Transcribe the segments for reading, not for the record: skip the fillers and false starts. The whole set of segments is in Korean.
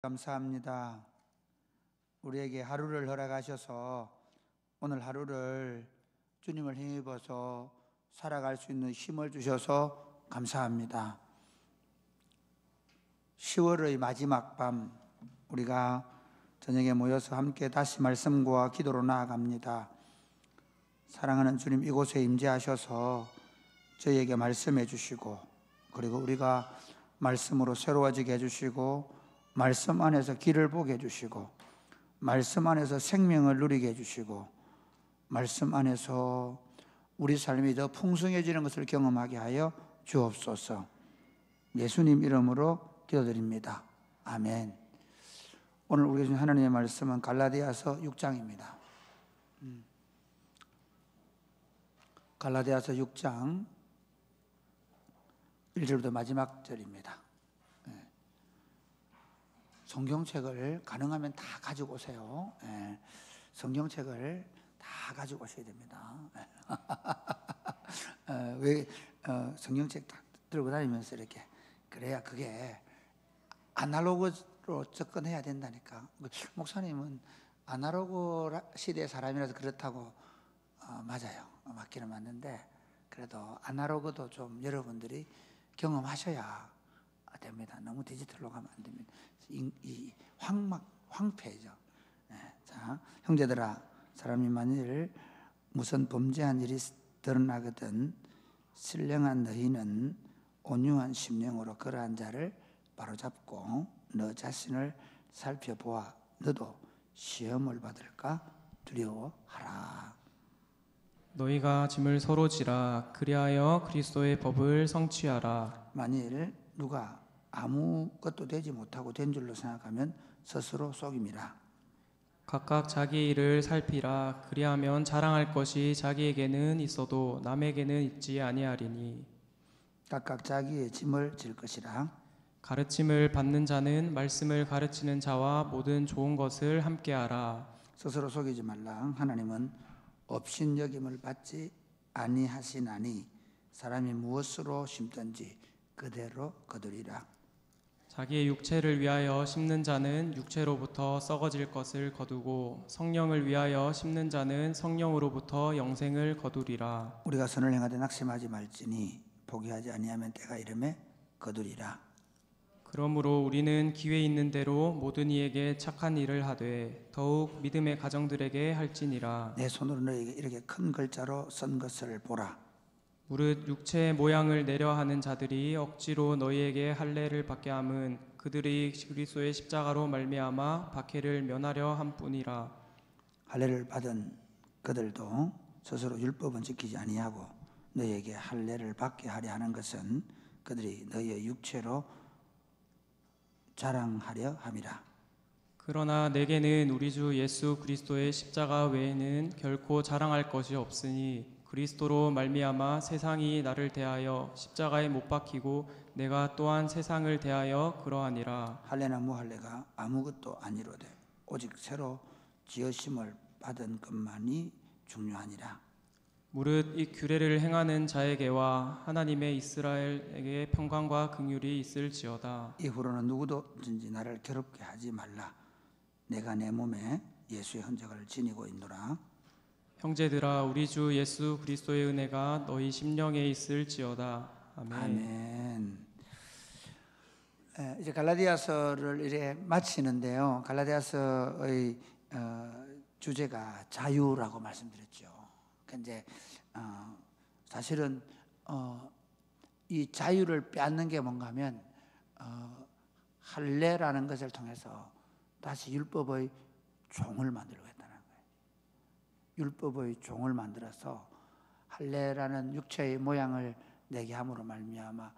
감사합니다. 우리에게 하루를 허락하셔서 오늘 하루를 주님을 힘입어서 살아갈 수 있는 힘을 주셔서 감사합니다. 10월의 마지막 밤 우리가 저녁에 모여서 함께 다시 말씀과 기도로 나아갑니다. 사랑하는 주님, 이곳에 임재하셔서 저희에게 말씀해 주시고, 그리고 우리가 말씀으로 새로워지게 해주시고, 말씀 안에서 길을 보게 해주시고, 말씀 안에서 생명을 누리게 해주시고, 말씀 안에서 우리 삶이 더 풍성해지는 것을 경험하게 하여 주옵소서. 예수님 이름으로 기도드립니다. 아멘. 오늘 우리 주신 하나님의 말씀은 갈라디아서 6장입니다. 갈라디아서 6장 1절부터 마지막 절입니다. 성경책을 가능하면 다 가지고 오세요. 성경책을 다 가지고 오셔야 됩니다. 왜 성경책 다 들고 다니면서 이렇게 그래야 그게 아날로그로 접근해야 된다니까. 목사님은 아날로그 시대의 사람이라서 그렇다고 맞아요. 맞기는 맞는데 그래도 아날로그도 좀 여러분들이 경험하셔야 됩니다. 너무 디지털로 가면 안 됩니다. 이 황폐죠. 자, 형제들아, 사람이 만일 무슨 범죄한 일이 드러나거든 신령한 너희는 온유한 심령으로 그러한 자를 바로잡고 너 자신을 살펴보아 너도 시험을 받을까 두려워하라. 너희가 짐을 서로 지라 그리하여 그리스도의 법을 성취하라. 만일 누가 아무것도 되지 못하고 된 줄로 생각하면 스스로 속임이라. 각각 자기 일을 살피라. 그리하면 자랑할 것이 자기에게는 있어도 남에게는 있지 아니하리니. 각각 자기의 짐을 질 것이라. 가르침을 받는 자는 말씀을 가르치는 자와 모든 좋은 것을 함께하라. 스스로 속이지 말라. 하나님은 업신여김을 받지 아니하시나니 사람이 무엇으로 심든지 그대로 거두리라. 자기의 육체를 위하여 심는 자는 육체로부터 썩어질 것을 거두고 성령을 위하여 심는 자는 성령으로부터 영생을 거두리라. 우리가 선을 행하되 낙심하지 말지니 포기하지 아니하면 때가 이름에 거두리라. 그러므로 우리는 기회 있는 대로 모든 이에게 착한 일을 하되 더욱 믿음의 가정들에게 할지니라. 내 손으로 너에게 이렇게 큰 글자로 쓴 것을 보라. 무릇 육체의 모양을 내려 하는 자들이 억지로 너희에게 할례를 받게 함은 그들이 그리스도의 십자가로 말미암아 박해를 면하려 함뿐이라. 할례를 받은 그들도 스스로 율법은 지키지 아니하고 너희에게 할례를 받게 하려 하는 것은 그들이 너희의 육체로 자랑하려 함이라. 그러나 내게는 우리 주 예수 그리스도의 십자가 외에는 결코 자랑할 것이 없으니 그리스도로 말미암아 세상이 나를 대하여 십자가에 못 박히고 내가 또한 세상을 대하여 그러하니라. 할례나 무할례가 아무것도 아니로되 오직 새로 지으심을 받은 것만이 중요하니라. 무릇 이 규례를 행하는 자에게와 하나님의 이스라엘에게 평강과 긍휼이 있을지어다. 이후로는 누구든지 나를 괴롭게 하지 말라. 내가 내 몸에 예수의 흔적을 지니고 있노라. 형제들아, 우리 주 예수 그리스도의 은혜가 너희 심령에 있을지어다. 아멘. 아멘. 이제 갈라디아서를 이제 마치는데요. 갈라디아서의 주제가 자유라고 말씀드렸죠. 이제 사실은 이 자유를 빼앗는 게 뭔가 하면 할례라는 것을 통해서 다시 율법의 종을 만들고 했다는 거예요. 율법의 종을 만들어서 할례라는 육체의 모양을 내게 함으로 말미암아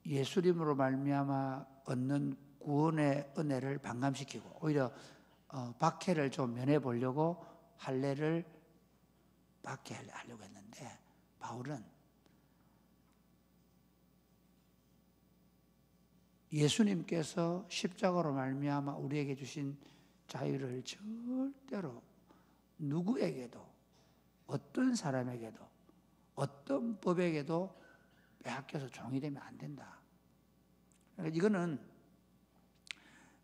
예수님으로 말미암아 얻는 구원의 은혜를 반감시키고 오히려 박해를 좀 면해 보려고 할례를 받게 하려고 했는데 바울은 예수님께서 십자가로 말미암아 우리에게 주신 자유를 절대로 누구에게도 어떤 사람에게도 어떤 법에게도 빼앗겨서 종이 되면 안 된다. 그러니까 이거는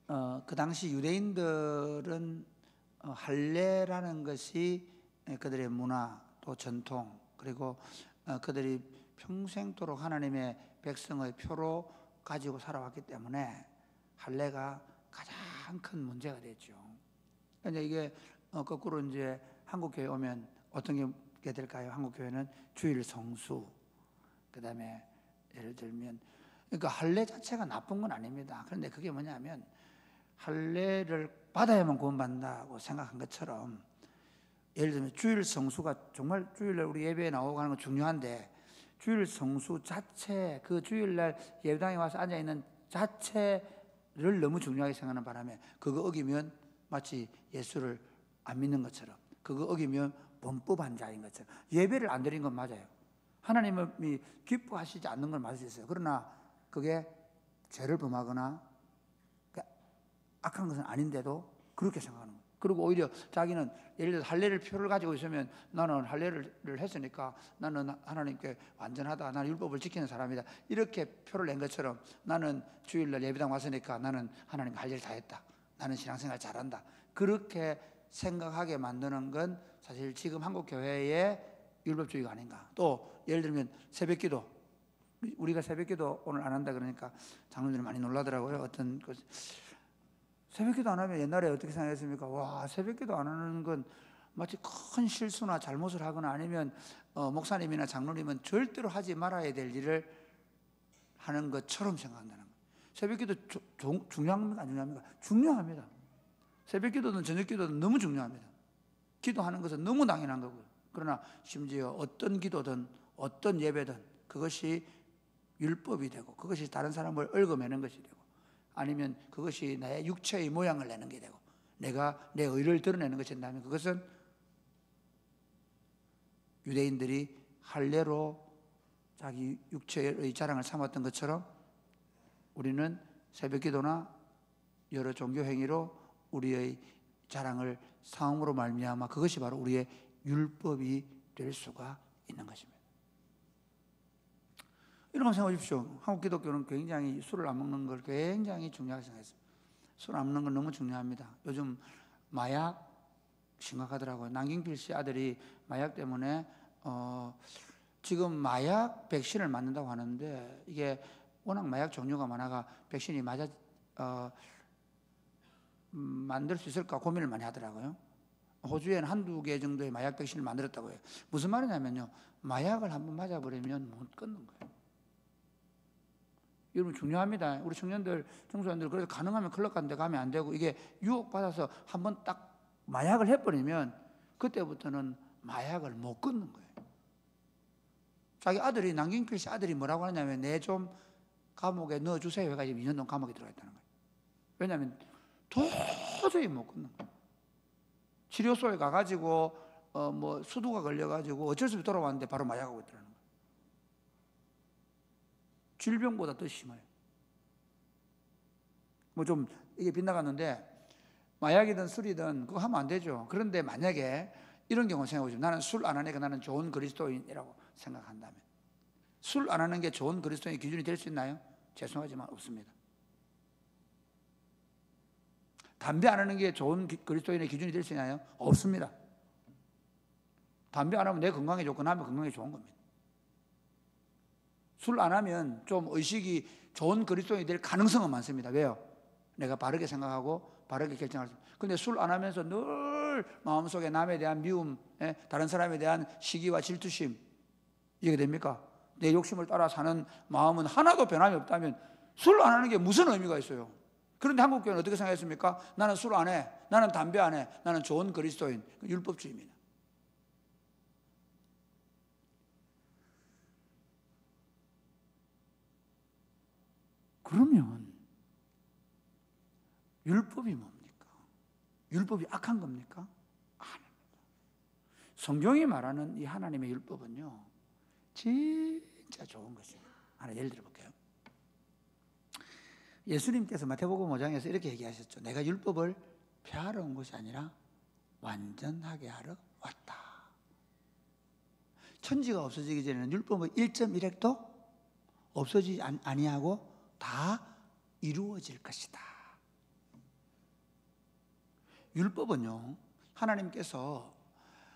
그 당시 유대인들은 할례라는 것이 그들의 문화 또 전통 그리고 그들이 평생토록 하나님의 백성의 표로 가지고 살아왔기 때문에 할례가 가장 큰 문제가 됐죠. 그런데 이게 거꾸로 이제 한국 교회 오면 어떤 게 될까요? 한국 교회는 주일 성수, 그다음에 예를 들면 그러니까 할례 자체가 나쁜 건 아닙니다. 그런데 그게 뭐냐면 할례를 받아야만 구원받는다고 생각한 것처럼 예를 들면 주일 성수가 정말 주일날 우리 예배에 나오고 하는 건 중요한데 주일 성수 자체 그 주일날 예배당에 와서 앉아있는 자체를 너무 중요하게 생각하는 바람에 그거 어기면 마치 예수를 안 믿는 것처럼 그거 어기면 범법한 자인 것처럼 예배를 안 드린 건 맞아요. 하나님이 기뻐하시지 않는 건 맞을 수 있어요. 그러나 그게 죄를 범하거나 악한 것은 아닌데도 그렇게 생각하는 거예요. 그리고 오히려 자기는 예를 들어 할례를 표를 가지고 있으면 나는 할례를 했으니까 나는 하나님께 완전하다. 나는 율법을 지키는 사람이다. 이렇게 표를 낸 것처럼 나는 주일날 예배당 왔으니까 나는 하나님께 할 일 다 했다. 나는 신앙생활 잘한다. 그렇게 생각하게 만드는 건 사실 지금 한국 교회의 율법주의가 아닌가. 또 예를 들면 새벽기도 우리가 새벽기도 오늘 안 한다 그러니까 장로들이 많이 놀라더라고요. 어떤 새벽기도 안 하면 옛날에 어떻게 생각했습니까? 와, 새벽기도 안 하는 건 마치 큰 실수나 잘못을 하거나 아니면 목사님이나 장로님은 절대로 하지 말아야 될 일을 하는 것처럼 생각한다는 거예요. 새벽기도 중요합니까? 안 중요합니까? 중요합니다. 새벽기도든 저녁기도든 너무 중요합니다. 기도하는 것은 너무 당연한 거고요. 그러나 심지어 어떤 기도든 어떤 예배든 그것이 율법이 되고 그것이 다른 사람을 얽어매는 것이 되고 아니면 그것이 나의 육체의 모양을 내는 게 되고 내가 내 의를 드러내는 것이 된다면 그것은 유대인들이 할례로 자기 육체의 자랑을 삼았던 것처럼 우리는 새벽기도나 여러 종교 행위로 우리의 자랑을 삼음으로 말미암아 그것이 바로 우리의 율법이 될 수가 있는 것입니다. 이런 거 생각해 보십시오. 한국 기독교는 굉장히 술을 안 먹는 걸 굉장히 중요하게 생각했습니다. 술 안 먹는 건 너무 중요합니다. 요즘 마약 심각하더라고요. 남경필 씨 아들이 마약 때문에 지금 마약 백신을 맞는다고 하는데 이게 워낙 마약 종류가 많아가 백신이 만들 수 있을까 고민을 많이 하더라고요. 호주에는 한두 개 정도의 마약 백신을 만들었다고 해요. 무슨 말이냐면요. 마약을 한번 맞아버리면 못 끊는 거예요. 여러분 중요합니다. 우리 청년들, 청소년들 그래서 가능하면 클럽 같은 데 가면 안 되고 이게 유혹받아서 한번 딱 마약을 해버리면 그때부터는 마약을 못 끊는 거예요. 자기 아들이 남경필 씨 아들이 뭐라고 하냐면 내 좀 감옥에 넣어주세요 해가지고 2년 동안 감옥에 들어가 있다는 거예요. 왜냐하면 도저히 못 끊는 거예요. 치료소에 가가지고 수두가 걸려가지고 어쩔 수 없이 돌아왔는데 바로 마약하고 있더라는 거예요. 질병보다 더 심해요. 뭐 좀 이게 빗나갔는데 마약이든 술이든 그거 하면 안 되죠. 그런데 만약에 이런 경우 생각해보죠. 나는 술 안 하니까 나는 좋은 그리스도인이라고 생각한다면 술 안 하는 게 좋은 그리스도인의 기준이 될 수 있나요? 죄송하지만 없습니다. 담배 안 하는 게 좋은 그리스도인의 기준이 될 수 있나요? 없습니다. 담배 안 하면 내 건강에 좋고 남의 건강에 좋은 겁니다. 술 안 하면 좀 의식이 좋은 그리스도인이 될 가능성은 많습니다. 왜요? 내가 바르게 생각하고 바르게 결정할 수 있습니다. 그런데 술 안 하면서 늘 마음속에 남에 대한 미움, 다른 사람에 대한 시기와 질투심 이게 됩니까? 내 욕심을 따라 사는 마음은 하나도 변함이 없다면 술 안 하는 게 무슨 의미가 있어요? 그런데 한국 교회는 어떻게 생각했습니까? 나는 술 안 해, 나는 담배 안 해, 나는 좋은 그리스도인, 율법주의입니다. 그러면 율법이 뭡니까? 율법이 악한 겁니까? 아닙니다. 성경이 말하는 이 하나님의 율법은요 진짜 좋은 것입니다. 하나 예를 들어볼게요. 예수님께서 마태복음 5장에서 이렇게 얘기하셨죠. 내가 율법을 폐하러 온 것이 아니라 완전하게 하러 왔다. 천지가 없어지기 전에는 율법의 1.1획도 없어지지 아니하고 다 이루어질 것이다. 율법은요, 하나님께서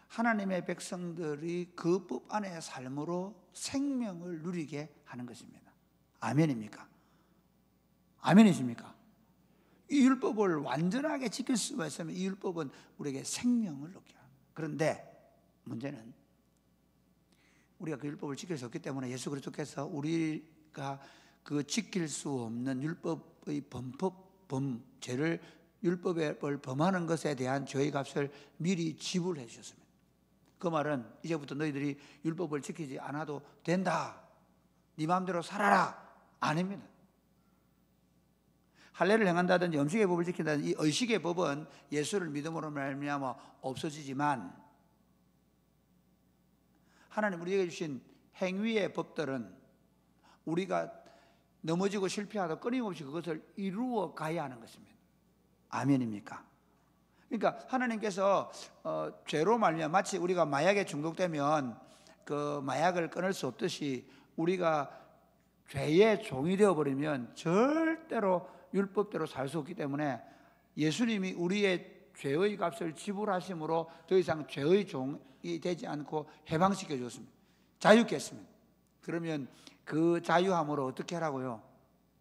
하나님의 백성들이 그 법 안의 삶으로 생명을 누리게 하는 것입니다. 아멘입니까? 아멘이십니까? 이 율법을 완전하게 지킬 수가 있으면 이 율법은 우리에게 생명을 얻게 합니다. 그런데 문제는 우리가 그 율법을 지킬 수 없기 때문에 예수 그리스도께서 우리가 그 지킬 수 없는 율법의 죄를 율법을 범하는 것에 대한 죄의 값을 미리 지불해 주셨습니다. 그 말은 이제부터 너희들이 율법을 지키지 않아도 된다, 네 마음대로 살아라, 아닙니다. 할례를 행한다든지 음식의 법을 지킨다든지 이 의식의 법은 예수를 믿음으로 말미암아 없어지지만, 하나님 우리에게 주신 행위의 법들은 우리가 넘어지고 실패하다 끊임없이 그것을 이루어 가야 하는 것입니다. 아멘입니까? 그러니까 하나님께서 죄로 말미암아 마치 우리가 마약에 중독되면 그 마약을 끊을 수 없듯이 우리가 죄의 종이 되어버리면 절대로 율법대로 살 수 없기 때문에 예수님이 우리의 죄의 값을 지불하심으로 더 이상 죄의 종이 되지 않고 해방시켜 주었습니다. 자유케 했습니다. 그러면 그 자유함으로 어떻게 하라고요?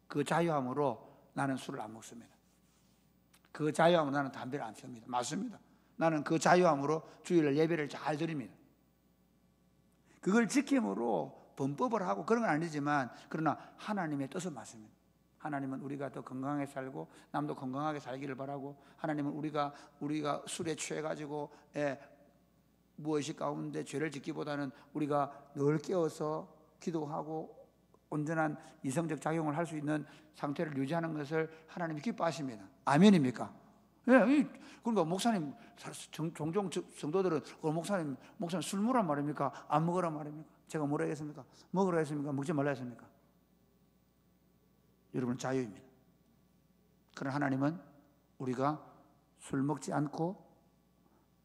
그 자유함으로 나는 술을 안 먹습니다. 그 자유함으로 나는 담배를 안 핍니다. 맞습니다. 나는 그 자유함으로 주일날 예배를 잘 드립니다. 그걸 지킴으로 범법을 하고 그런 건 아니지만, 그러나 하나님의 뜻은 맞습니다. 하나님은 우리가 더 건강하게 살고 남도 건강하게 살기를 바라고, 하나님은 우리가 술에 취해가지고 무엇이 가운데 죄를 짓기보다는 우리가 늘 깨어서 기도하고 온전한 이성적 작용을 할 수 있는 상태를 유지하는 것을 하나님이 기뻐하십니다. 아멘입니까? 예, 그러니까 목사님, 종종 성도들은 목사님 술 먹으란 말입니까? 안 먹으란 말입니까? 제가 뭐라 했습니까? 먹으라 했습니까? 먹지 말라 했습니까? 여러분은 자유입니다. 그러나 하나님은 우리가 술 먹지 않고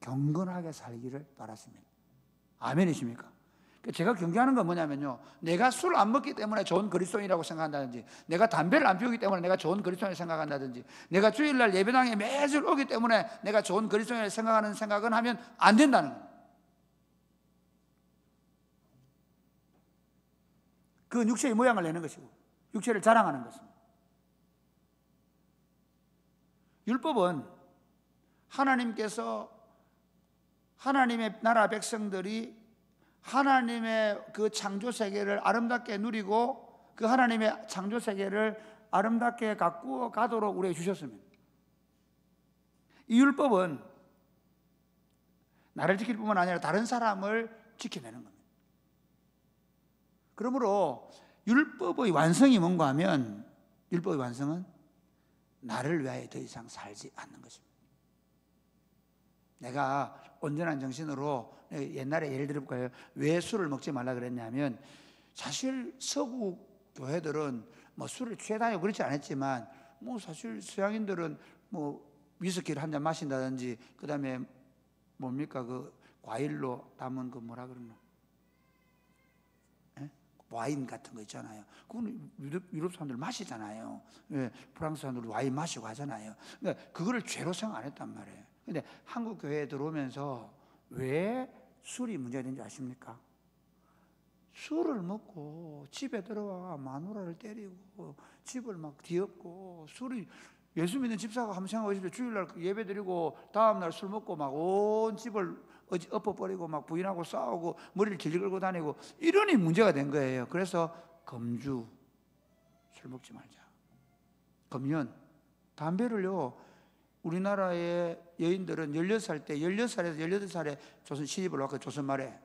경건하게 살기를 바라십니다. 아멘이십니까? 제가 경계하는 건 뭐냐면요, 내가 술 안 먹기 때문에 좋은 그리스도인이라고 생각한다든지, 내가 담배를 안 피우기 때문에 내가 좋은 그리스도인이라고 생각한다든지, 내가 주일날 예배당에 매주 오기 때문에 내가 좋은 그리스도인이라고 생각하는 생각은 하면 안 된다는 거예요. 그건 육체의 모양을 내는 것이고 육체를 자랑하는 것입니다. 율법은 하나님께서 하나님의 나라 백성들이 하나님의 그 창조 세계를 아름답게 누리고 그 하나님의 창조 세계를 아름답게 가꾸어 가도록 우리에게 주셨습니다. 이 율법은 나를 지킬 뿐만 아니라 다른 사람을 지켜내는 겁니다. 그러므로 율법의 완성이 뭔가 하면, 율법의 완성은 나를 위하여 더 이상 살지 않는 것입니다. 내가 온전한 정신으로, 옛날에 예를 들어볼까요? 왜 술을 먹지 말라 그랬냐면, 사실 서구 교회들은 뭐 술을 취해 다니고 그렇지 않았지만, 뭐 사실 서양인들은 뭐 위스키를 한 잔 마신다든지, 그 다음에 뭡니까 그 과일로 담은 그 뭐라 그러나, 와인 같은 거 있잖아요. 그건 유럽 사람들 마시잖아요. 프랑스 사람들 와인 마시고 하잖아요. 그거를 죄로 생각 안 했단 말이에요. 근데 한국 교회에 들어오면서 왜 술이 문제가 되는지 아십니까? 술을 먹고 집에 들어와 마누라를 때리고 집을 막 뒤엎고, 술이, 예수 믿는 집사가 한번 생각하시죠. 주일날 예배 드리고 다음날 술 먹고 막 온 집을 엎어버리고 막 부인하고 싸우고 머리를 길게 끌고 다니고, 이러니 문제가 된 거예요. 그래서 금주, 술 먹지 말자. 금연, 담배를요, 우리나라의 여인들은 16살 때, 16살에서 18살에 조선 시집을 왔고, 조선 말에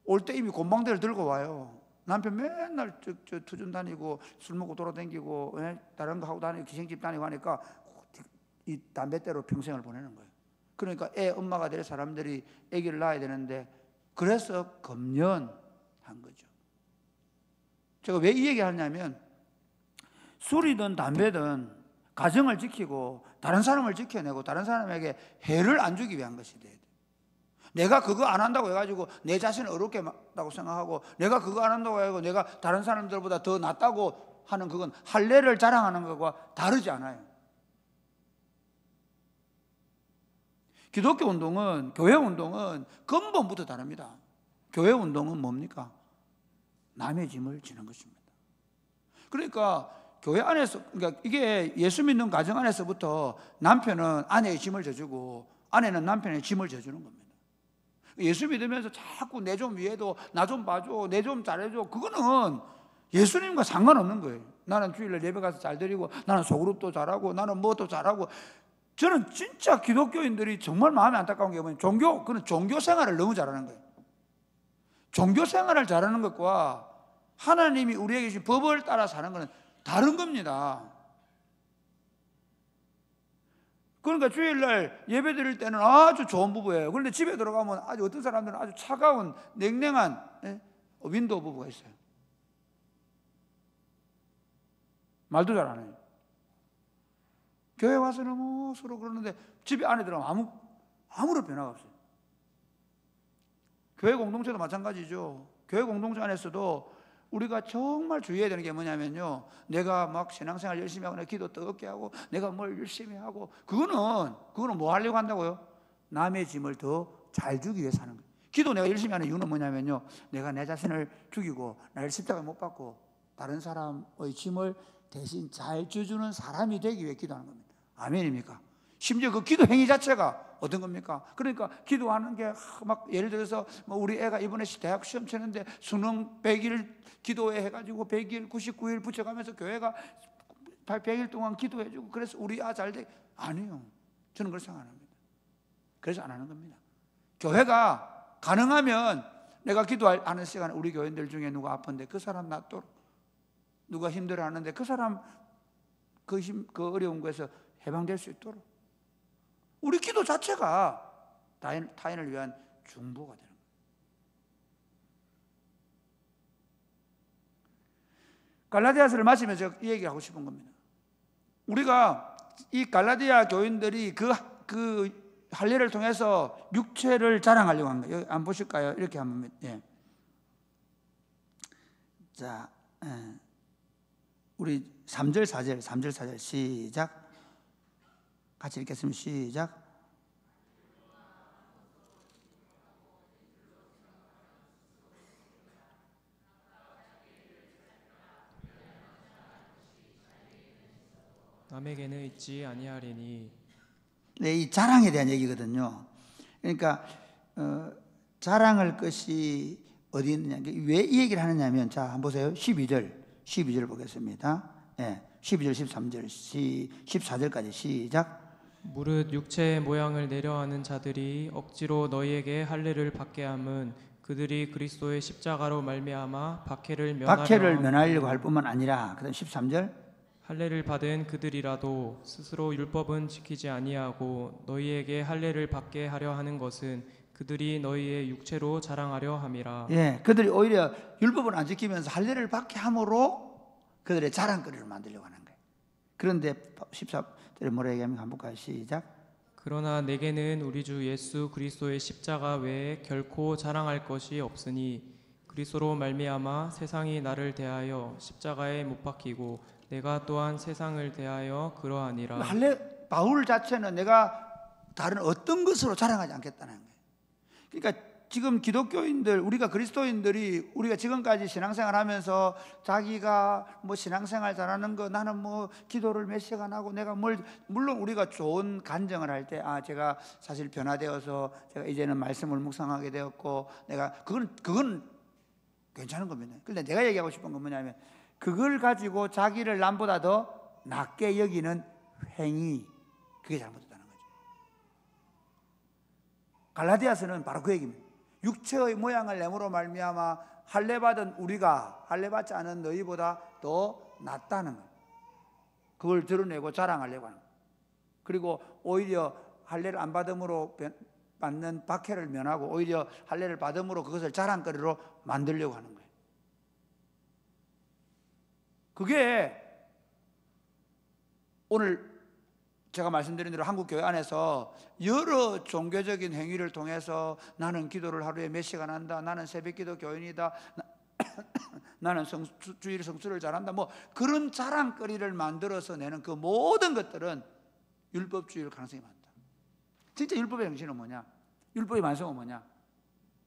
올 때 이미 곤방대를 들고 와요. 남편 맨날 투준 다니고 술 먹고 돌아다니고 다른 거 하고 다니고 기생집 다니고 하니까 이 담배대로 평생을 보내는 거예요. 그러니까 애 엄마가 될 사람들이 아기를 낳아야 되는데, 그래서 금연한 거죠. 제가 왜 이 얘기 하냐면, 술이든 담배든 가정을 지키고 다른 사람을 지켜내고 다른 사람에게 해를 안 주기 위한 것이 돼야 돼. 내가 그거 안 한다고 해가지고 내 자신을 어렵게 한다고 생각하고, 내가 그거 안 한다고 해가지고 내가 다른 사람들보다 더 낫다고 하는, 그건 할례를 자랑하는 것과 다르지 않아요. 기독교 운동은, 교회 운동은 근본부터 다릅니다. 교회 운동은 뭡니까? 남의 짐을 지는 것입니다. 그러니까 교회 안에서, 그러니까 이게 예수 믿는 가정 안에서부터 남편은 아내의 짐을 져주고 아내는 남편의 짐을 져주는 겁니다. 예수 믿으면서 자꾸 내 좀 위해도 나 좀 봐줘, 내 좀 잘해줘, 그거는 예수님과 상관없는 거예요. 나는 주일날 예배 가서 잘 드리고, 나는 소그룹도 잘하고, 나는 뭐도 잘하고. 저는 진짜 기독교인들이 정말 마음이 안타까운 게 뭐냐면 그는 종교 생활을 너무 잘하는 거예요. 종교 생활을 잘하는 것과 하나님이 우리에게 주신 법을 따라 사는 것은 다른 겁니다. 그러니까 주일날 예배 드릴 때는 아주 좋은 부부예요. 그런데 집에 들어가면 아주 어떤 사람들은 아주 차가운 냉랭한 윈도우 부부가 있어요. 말도 잘 안 해요. 교회 와서는 뭐 서로 그러는데 집에 안에 들어가면 아무런 변화가 없어요. 교회 공동체도 마찬가지죠. 교회 공동체 안에서도 우리가 정말 주의해야 되는 게 뭐냐면요, 내가 막 신앙생활 열심히 하고 내가 기도 뜨겁게 하고 내가 뭘 열심히 하고, 그거는 뭐 하려고 한다고요? 남의 짐을 더 잘 주기 위해서 하는 거예요. 기도 내가 열심히 하는 이유는 뭐냐면요, 내가 내 자신을 죽이고 나를 십자가에 못 박고 다른 사람의 짐을 대신 잘 져주는 사람이 되기 위해 기도하는 겁니다. 아멘입니까? 심지어 그 기도 행위 자체가 어떤 겁니까? 그러니까 기도하는 게 막 예를 들어서 뭐 우리 애가 이번에 대학 시험 치는데 수능 100일 기도회 해가지고 100일 99일 붙여가면서 교회가 100일 동안 기도해주고 그래서 우리 잘 돼. 아니요, 저는 그렇게 생각 안 합니다. 그래서 안 하는 겁니다. 교회가 가능하면 내가 기도하는 시간에 우리 교인들 중에 누가 아픈데 그 사람 낫도록, 누가 힘들어하는데 그 사람 그 어려운 거에서 해방될 수 있도록, 우리 기도 자체가 타인을 위한 중보가 되는 거예요. 갈라디아서를 마치면서 이 얘기하고 싶은 겁니다. 우리가 이 갈라디아 교인들이 그 할례를 통해서 육체를 자랑하려고 한 거예요. 여기 안 보실까요? 이렇게 한번. 예. 자, 우리 3절 4절 시작. 같이 읽겠습니다. 시작. 남에게는 있지 아니하리니. 네, 이 자랑에 대한 얘기거든요. 그러니까 자랑할 것이 어디 있느냐, 왜 이 얘기를 하느냐면, 자 한번 보세요. 12절 보겠습니다. 예, 12절 13절 14절까지 시작. 무릇 육체의 모양을 내려하는 자들이 억지로 너희에게 할례를 받게 함은 그들이 그리스도의 십자가로 말미암아 박해를 면하려고 할 뿐만 아니라, 그다음 13절, 할례를 받은 그들이라도 스스로 율법은 지키지 아니하고 너희에게 할례를 받게 하려 하는 것은 그들이 너희의 육체로 자랑하려 함이라. 예, 그들이 오히려 율법을 안 지키면서 할례를 받게 함으로 그들의 자랑거리를 만들려고 하는 거예요. 그런데 14절에 뭐라 얘기하면 한번 볼까요? 시작. 그러나 내게는 우리 주 예수 그리스도의 십자가 외에 결코 자랑할 것이 없으니 그리스도로 말미암아 세상이 나를 대하여 십자가에 못 박히고 내가 또한 세상을 대하여 그러하니라. 바울 자체는 내가 다른 어떤 것으로 자랑하지 않겠다는 거예요. 그러니까 지금 기독교인들, 우리가 그리스도인들이 우리가 지금까지 신앙생활 하면서 자기가 뭐 신앙생활 잘하는 거, 나는 뭐 기도를 몇 시간 하고 내가 물론 우리가 좋은 간증을 할 때 제가 사실 변화되어서 제가 이제는 말씀을 묵상하게 되었고, 내가 그건 괜찮은 겁니다. 그런데 내가 얘기하고 싶은 건 뭐냐면, 그걸 가지고 자기를 남보다 더 낮게 여기는 행위, 그게 잘못됐다는 거죠. 갈라디아서는 바로 그 얘기입니다. 육체의 모양을 내므로 말미암아 할례받은 우리가 할례받지 않은 너희보다 더 낫다는 거예요. 그걸 드러내고 자랑하려고 하는 거예요. 그리고 오히려 할례를 안 받음으로 받는 박해를 면하고 오히려 할례를 받음으로 그것을 자랑거리로 만들려고 하는 거예요. 그게 오늘 제가 말씀드린 대로 한국 교회 안에서 여러 종교적인 행위를 통해서 나는 기도를 하루에 몇 시간 한다, 나는 새벽기도 교인이다, 나는 주일 성수를 잘한다, 뭐 그런 자랑거리를 만들어서 내는 그 모든 것들은 율법주의일 가능성이 많다. 진짜 율법의 정신은 뭐냐? 율법의 완성은 뭐냐?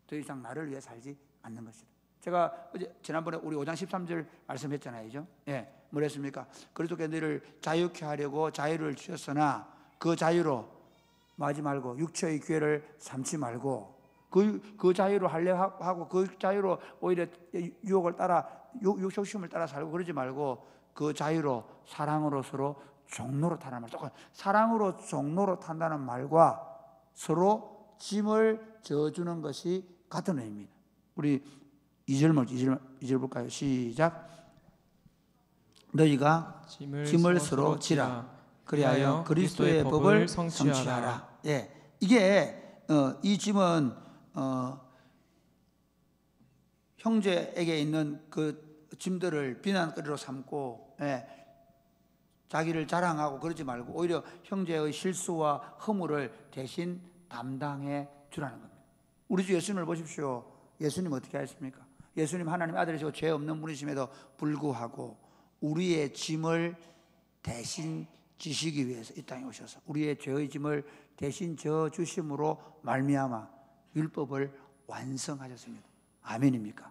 더 이상 나를 위해 살지 않는 것이다. 제가 지난번에 우리 5장 13절 말씀했잖아요. 그죠? 예. 뭐랬습니까? 그리스도께 너희를 자유케 하려고 자유를 주셨으나 그 자유로 뭐 하지 말고 육체의 기회를 삼지 말고 그 자유로 하려 하고 그 자유로 오히려 유혹을 따라 욕심을 따라 살고 그러지 말고 그 자유로 사랑으로 서로 종로로 타는 말. 똑같아요. 사랑으로 종로로 탄다는 말과 서로 짐을 져주는 것이 같은 의미입니다. 우리 2절 볼까요? 시작. 너희가 짐을 서로 지라. 그리하여 그리스도의 법을 성취하라. 예, 이게 이 짐은 형제에게 있는 그 짐들을 비난거리로 삼고 자기를 자랑하고 그러지 말고 오히려 형제의 실수와 허물을 대신 담당해 주라는 겁니다. 우리 주 예수님을 보십시오. 예수님 어떻게 하셨습니까? 예수님 하나님 아들이시고 죄 없는 분이심에도 불구하고 우리의 짐을 대신 지시기 위해서 이 땅에 오셔서 우리의 죄의 짐을 대신 져 주심으로 말미암아 율법을 완성하셨습니다. 아멘입니까?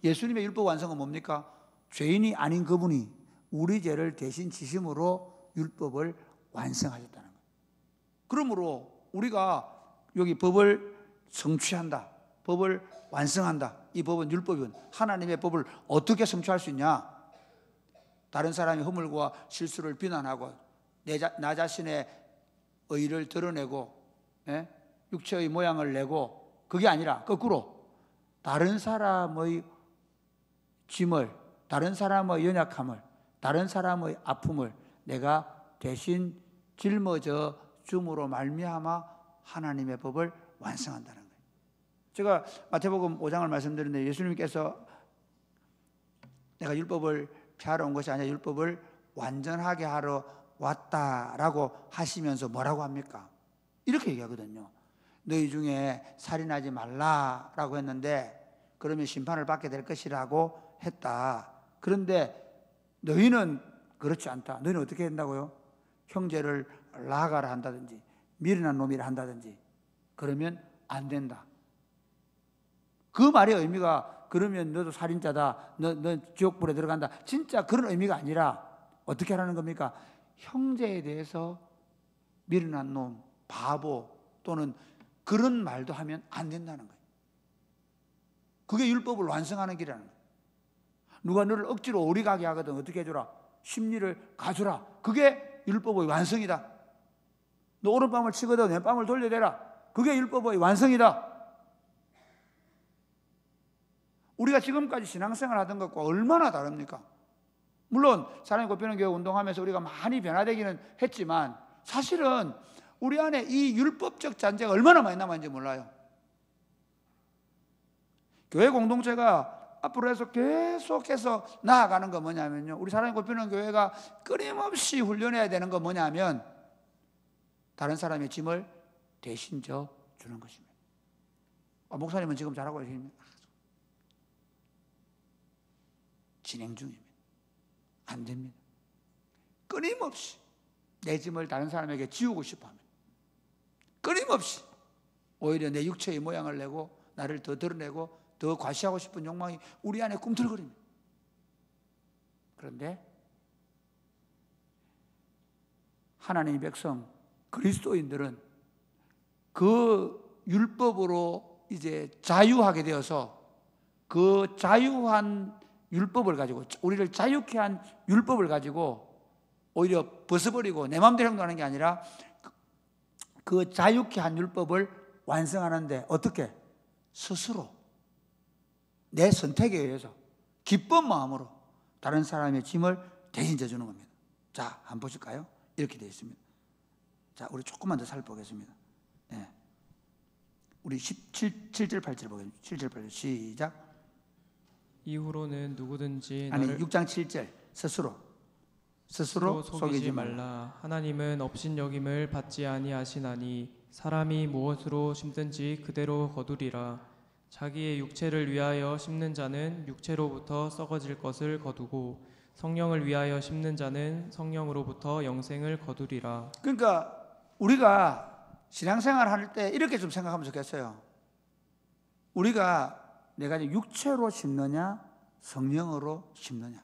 예수님의 율법 완성은 뭡니까? 죄인이 아닌 그분이 우리 죄를 대신 지심으로 율법을 완성하셨다는 거예요. 그러므로 우리가 여기 법을 성취한다, 법을 완성한다. 이 법은 율법은 하나님의 법을 어떻게 성취할 수 있냐? 다른 사람의 허물과 실수를 비난하고 나 자신의 의를 드러내고 육체의 모양을 내고 그게 아니라 거꾸로 다른 사람의 짐을, 다른 사람의 연약함을, 다른 사람의 아픔을 내가 대신 짊어져 줌으로 말미암아 하나님의 법을 완성한다는 거예요. 제가 마태복음 5장을 말씀드렸는데 예수님께서 내가 율법을 폐하러 온 것이 아니라 율법을 완전하게 하러 왔다라고 하시면서 뭐라고 합니까? 이렇게 얘기하거든요. 너희 중에 살인하지 말라라고 했는데 그러면 심판을 받게 될 것이라고 했다. 그런데 너희는 그렇지 않다. 너희는 어떻게 된다고요? 형제를 나가라 한다든지 미련한 놈이라 한다든지 그러면 안 된다. 그 말의 의미가 그러면 너도 살인자다, 너 지옥불에 들어간다, 진짜 그런 의미가 아니라 어떻게 하라는 겁니까? 형제에 대해서 미련한 놈, 바보 또는 그런 말도 하면 안 된다는 거예요. 그게 율법을 완성하는 길이라는 거예요. 누가 너를 억지로 오리 가게 하거든 어떻게 해주라? 심리를 가주라. 그게 율법의 완성이다. 너 오른밤을 치거든 왼밤을 돌려대라. 그게 율법의 완성이다. 우리가 지금까지 신앙생활 하던 것과 얼마나 다릅니까? 물론 사랑의 꽃피는 교회 운동하면서 우리가 많이 변화되기는 했지만 사실은 우리 안에 이 율법적 잔재가 얼마나 많이 남았는지 몰라요. 교회 공동체가 앞으로 해서 계속해서 나아가는 건 뭐냐면요, 우리 사랑의 꽃피는 교회가 끊임없이 훈련해야 되는 건 뭐냐면 다른 사람의 짐을 대신 져 주는 것입니다. 목사님은 지금 잘하고 계십니까? 진행 중입니다. 안 됩니다. 끊임없이 내 짐을 다른 사람에게 지우고 싶어 합니다. 끊임없이 오히려 내 육체의 모양을 내고 나를 더 드러내고 더 과시하고 싶은 욕망이 우리 안에 꿈틀거립니다. 그런데 하나님의 백성 그리스도인들은 그 율법으로 이제 자유하게 되어서 그 자유한 율법을 가지고 우리를 자유케 한 율법을 가지고 오히려 벗어버리고 내 마음대로 행동하는 게 아니라 그 자유케 한 율법을 완성하는데 어떻게? 스스로 내 선택에 의해서 기쁜 마음으로 다른 사람의 짐을 대신 져주는 겁니다. 자, 한번 보실까요? 이렇게 되어 있습니다. 자, 우리 조금만 더 살펴보겠습니다. 네. 우리 7절 8절 보겠습니다. 7절 8절 시작. 이후로는 누구든지 아니 6장 7절 스스로 속이지 말라. 하나님은 업신여김을 받지 아니하시나니 사람이 무엇으로 심든지 그대로 거두리라. 자기의 육체를 위하여 심는 자는 육체로부터 썩어질 것을 거두고 성령을 위하여 심는 자는 성령으로부터 영생을 거두리라. 그러니까 우리가 신앙생활 할 때 이렇게 좀 생각하면 좋겠어요. 우리가 내가 이제 육체로 심느냐 성령으로 심느냐,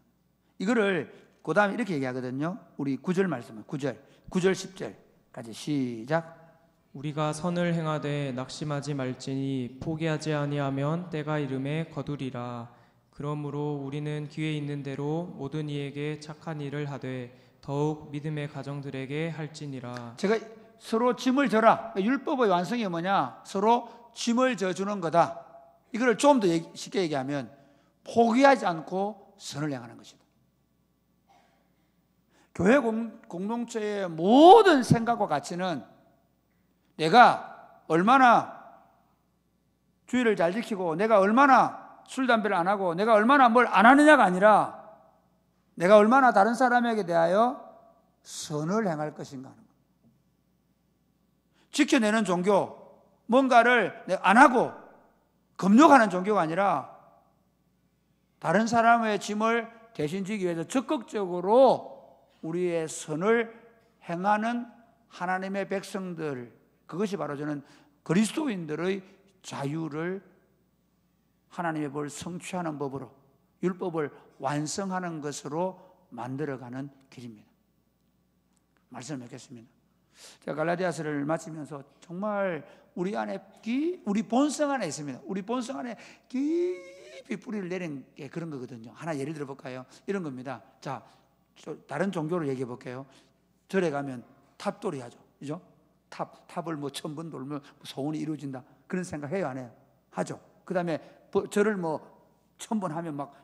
이거를 그 다음에 이렇게 얘기하거든요. 우리 9절 말씀은 9절 10절까지 시작. 우리가 선을 행하되 낙심하지 말지니 포기하지 아니하면 때가 이름에 거두리라. 그러므로 우리는 기회 있는 대로 모든 이에게 착한 일을 하되 더욱 믿음의 가정들에게 할지니라. 제가 서로 짐을 져라. 율법의 완성이 뭐냐? 서로 짐을 져주는 거다. 이걸 좀 더 쉽게 얘기하면 포기하지 않고 선을 행하는 것이다. 교회 공동체의 모든 생각과 가치는 내가 얼마나 주의를 잘 지키고 내가 얼마나 술, 담배를 안 하고 내가 얼마나 뭘 안 하느냐가 아니라 내가 얼마나 다른 사람에게 대하여 선을 행할 것인가 하는 거예요. 지켜내는 종교, 뭔가를 내가 안 하고 금욕하는 종교가 아니라 다른 사람의 짐을 대신 지기 위해서 적극적으로 우리의 선을 행하는 하나님의 백성들, 그것이 바로 저는 그리스도인들의 자유를 하나님의 법을 성취하는 법으로 율법을 완성하는 것으로 만들어가는 길입니다. 말씀을 맺겠습니다. 제가 갈라디아서를 마치면서 정말 우리 안에 우리 본성 안에 있습니다. 우리 본성 안에 깊이 뿌리를 내린 게 그런 거거든요. 하나 예를 들어 볼까요? 이런 겁니다. 자, 다른 종교를 얘기해 볼게요. 절에 가면 탑돌이 하죠. 그죠? 탑을 뭐 1000번 돌면 소원이 이루어진다. 그런 생각 해요, 안 해요? 하죠. 그 다음에 절을 뭐 1000번 하면 막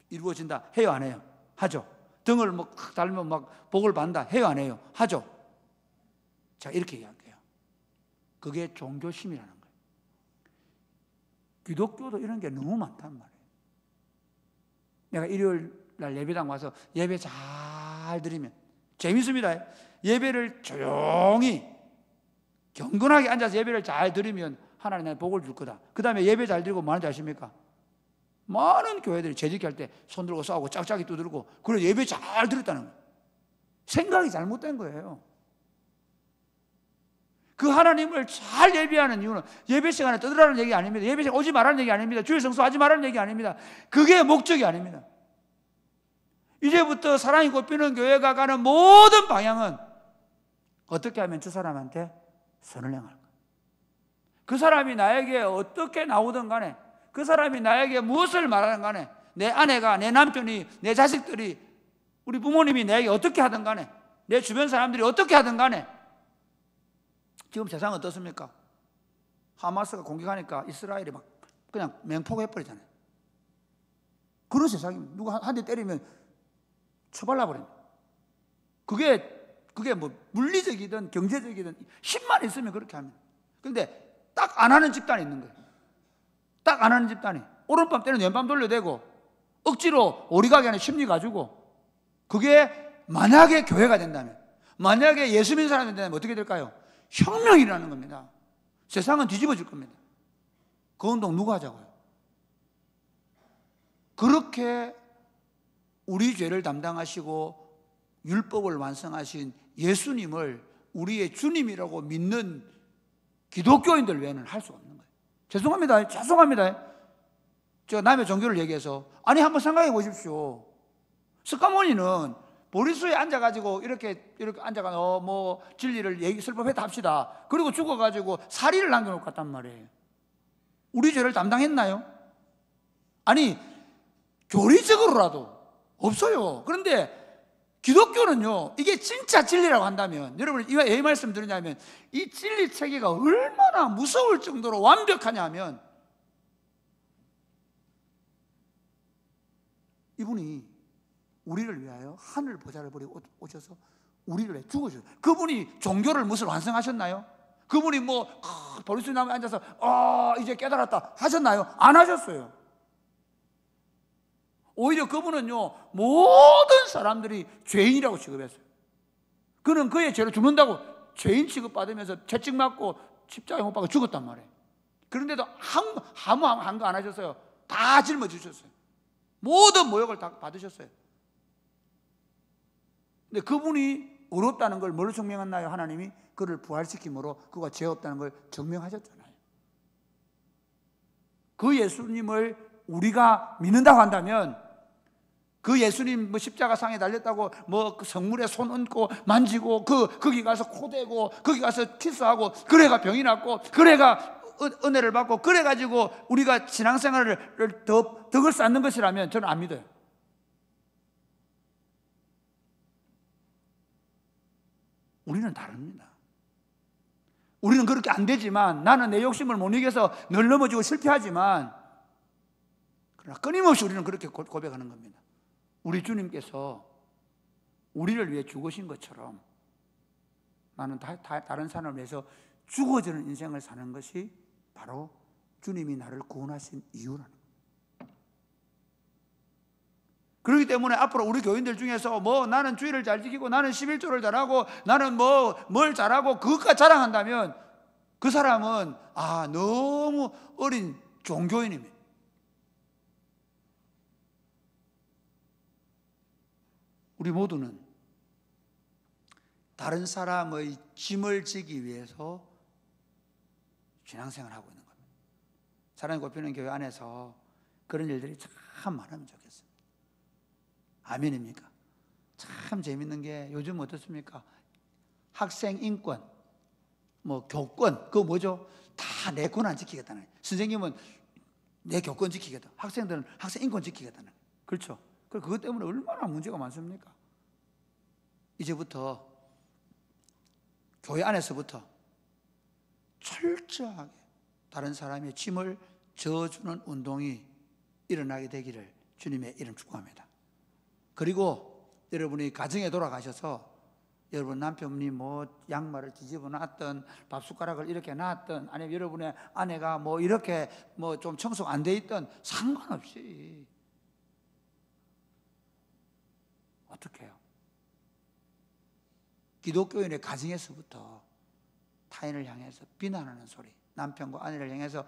이루어진다. 해요, 안 해요? 하죠. 등을 뭐 달면 막 복을 받는다. 해요, 안 해요? 하죠. 자, 이렇게 얘기할게요. 그게 종교심이라는 거예요. 기독교도 이런 게 너무 많단 말이에요. 내가 일요일 날 예배당 와서 예배 잘 드리면 재밌습니다. 예배를 조용히 경건하게 앉아서 예배를 잘 드리면 하나님 나한테 복을 줄 거다. 그 다음에 예배 잘 드리고 뭐 하는지 아십니까? 많은 교회들이 재직할 때 손 들고 싸우고 짝짝이 두들고 그래서 예배 잘 드렸다는 거예요. 생각이 잘못된 거예요. 그 하나님을 잘 예배하는 이유는 예배 시간에 떠들라는 얘기 아닙니다. 예배 시간에 오지 말라는 얘기 아닙니다. 주일 성수하지 말라는 얘기 아닙니다. 그게 목적이 아닙니다. 이제부터 사랑이 꽃피는 교회가 가는 모든 방향은 어떻게 하면 저 사람한테 선을 행할까? 그 사람이 나에게 어떻게 나오든 간에, 그 사람이 나에게 무엇을 말하든 간에, 내 아내가, 내 남편이, 내 자식들이, 우리 부모님이 나에게 어떻게 하든 간에, 내 주변 사람들이 어떻게 하든 간에, 지금 세상은 어떻습니까? 하마스가 공격하니까 이스라엘이 막 그냥 맹폭해버리잖아요. 그런 세상입니다. 누가 한 대 때리면 처발라버립니다. 그게 뭐 물리적이든 경제적이든 힘만 있으면 그렇게 합니다. 그런데 딱 안 하는 집단이 있는 거예요. 딱 안 하는 집단이 오른밤 때는 왼밤 돌려대고 억지로 오리가게 안에 심리 가지고, 그게 만약에 교회가 된다면, 만약에 예수 믿는 사람이 된다면 어떻게 될까요? 혁명이 일어나는 겁니다. 세상은 뒤집어질 겁니다. 그 운동 누가 하자고요? 그렇게 우리 죄를 담당하시고 율법을 완성하신 예수님을 우리의 주님이라고 믿는 기독교인들 외에는 할 수 없는 거예요. 죄송합니다. 제가 남의 종교를 얘기해서, 아니 한번 생각해 보십시오. 스카모니는 보리수에 앉아가지고 이렇게 앉아가 뭐 진리를 설법했다 합시다. 그리고 죽어가지고 사리를 남겨놓고 갔단 말이에요. 우리 죄를 담당했나요? 아니 교리적으로라도 없어요. 그런데 기독교는요, 이게 진짜 진리라고 한다면, 여러분 이 말씀 들으냐면 이 진리 체계가 얼마나 무서울 정도로 완벽하냐면, 이분이 우리를 위하여 하늘 보좌를 버리고 오셔서 우리를 위해 죽으셨어요. 그분이 종교를 무슨 완성하셨나요? 그분이 뭐 보리수 나무에 앉아서 이제 깨달았다 하셨나요? 안 하셨어요. 오히려 그분은요, 모든 사람들이 죄인이라고 취급했어요. 그는 그의 죄로 죽는다고 죄인 취급받으면서 채찍 맞고 십자가에 못 박아 죽었단 말이에요. 그런데도 아무 한 거 안 하셨어요. 다 짊어지셨어요. 모든 모욕을 다 받으셨어요. 근데 그분이 어렵다는 걸 뭘로 증명했나요? 하나님이 그를 부활시킴으로 그가 죄 없다는 걸 증명하셨잖아요. 그 예수님을 우리가 믿는다고 한다면 그 예수님 뭐 십자가 상에 달렸다고 뭐 그 성물에 손 얹고 만지고 거기 가서 코대고 거기 가서 키스하고 그래가 병이 낫고 그래가 은혜를 받고 그래가지고 우리가 신앙생활을 덕을 쌓는 것이라면 저는 안 믿어요. 우리는 다릅니다. 우리는 그렇게 안 되지만 나는 내 욕심을 못 이겨서 늘 넘어지고 실패하지만 그러나 끊임없이 우리는 그렇게 고백하는 겁니다. 우리 주님께서 우리를 위해 죽으신 것처럼 나는 다른 사람을 위해서 죽어지는 인생을 사는 것이 바로 주님이 나를 구원하신 이유라는 거예요. 그렇기 때문에 앞으로 우리 교인들 중에서 뭐 나는 주일을 잘 지키고 나는 11조를 잘하고 나는 뭘 잘하고 그것까지 자랑한다면 그 사람은 너무 어린 종교인입니다. 우리 모두는 다른 사람의 짐을 지기 위해서 신앙생활을 하고 있는 겁니다. 사랑이 꼽히는 교회 안에서 그런 일들이 참 많으면 좋겠습니다. 아멘입니까? 참 재밌는 게 요즘 어떻습니까? 학생 인권, 뭐 교권, 그거 뭐죠? 다 내 권한 지키겠다는 거예요. 선생님은 내 교권 지키겠다. 학생들은 학생 인권 지키겠다는 거예요. 그렇죠? 그것 때문에 얼마나 문제가 많습니까? 이제부터 교회 안에서부터 철저하게 다른 사람의 짐을 져주는 운동이 일어나게 되기를 주님의 이름 축복합니다. 그리고 여러분이 가정에 돌아가셔서 여러분 남편이 뭐 양말을 뒤집어 놨든 밥숟가락을 이렇게 놨든 아니면 여러분의 아내가 뭐 이렇게 뭐 좀 청소가 안 돼 있든 상관없이 어떻게 해요? 기독교인의 가정에서부터 타인을 향해서 비난하는 소리, 남편과 아내를 향해서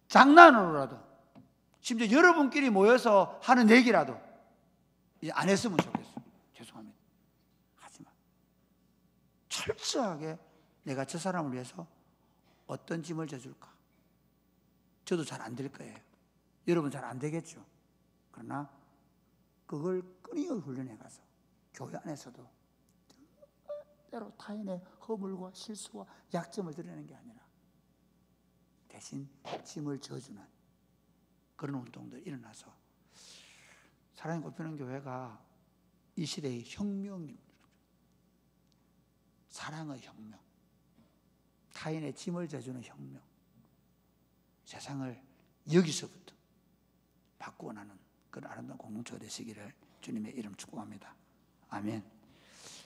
장난으로라도 심지어 여러분끼리 모여서 하는 얘기라도 이제 안 했으면 좋겠어요. 죄송합니다. 하지마. 철저하게 내가 저 사람을 위해서 어떤 짐을 져줄까? 저도 잘 안 될 거예요. 여러분 잘 안 되겠죠. 그러나 그걸 끊임없이 훈련해 가서 교회 안에서도 때로 타인의 허물과 실수와 약점을 드러내는 게 아니라 대신 짐을 져주는 그런 운동들이 일어나서 사랑이 꼽히는 교회가 이 시대의 혁명입니다. 사랑의 혁명, 타인의 짐을 져주는 혁명, 세상을 여기서부터 바꾸어 나는 그런 아름다운 공동체가 되시기를 주님의 이름 축복합니다. 아멘.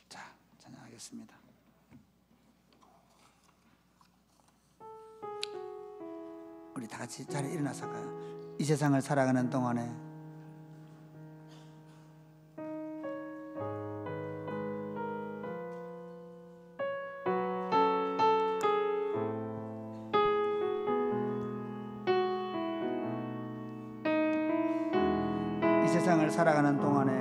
자, 찬양하겠습니다. 우리 다 같이 자리에 일어나서 할까요? 이 세상을 살아가는 동안에 세상을 살아가는 동안에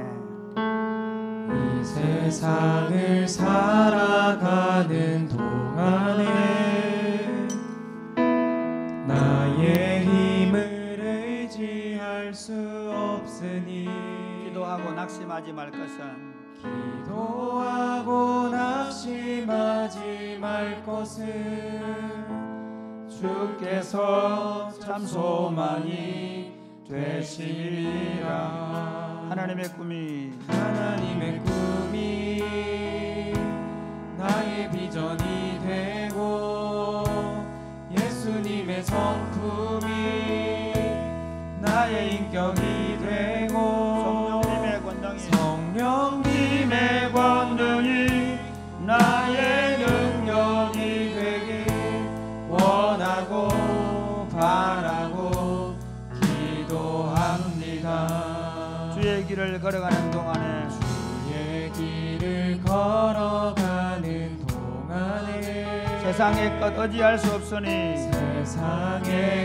이 세상을 살아가는 동안에 나의 힘을 의지할 수 없으니 기도하고 낙심하지 말 것은 기도하고 낙심하지 말 것은 주께서 참 소망이 되시리라. 하나님의 꿈이 나의 비전이 되고 예수님의 성품이 나의 인격이 되고 성령님의 권능이 나의 능력이 되길 원하고 바라고 기도합니다. 주의 길을 걸어가는 동안에 세상의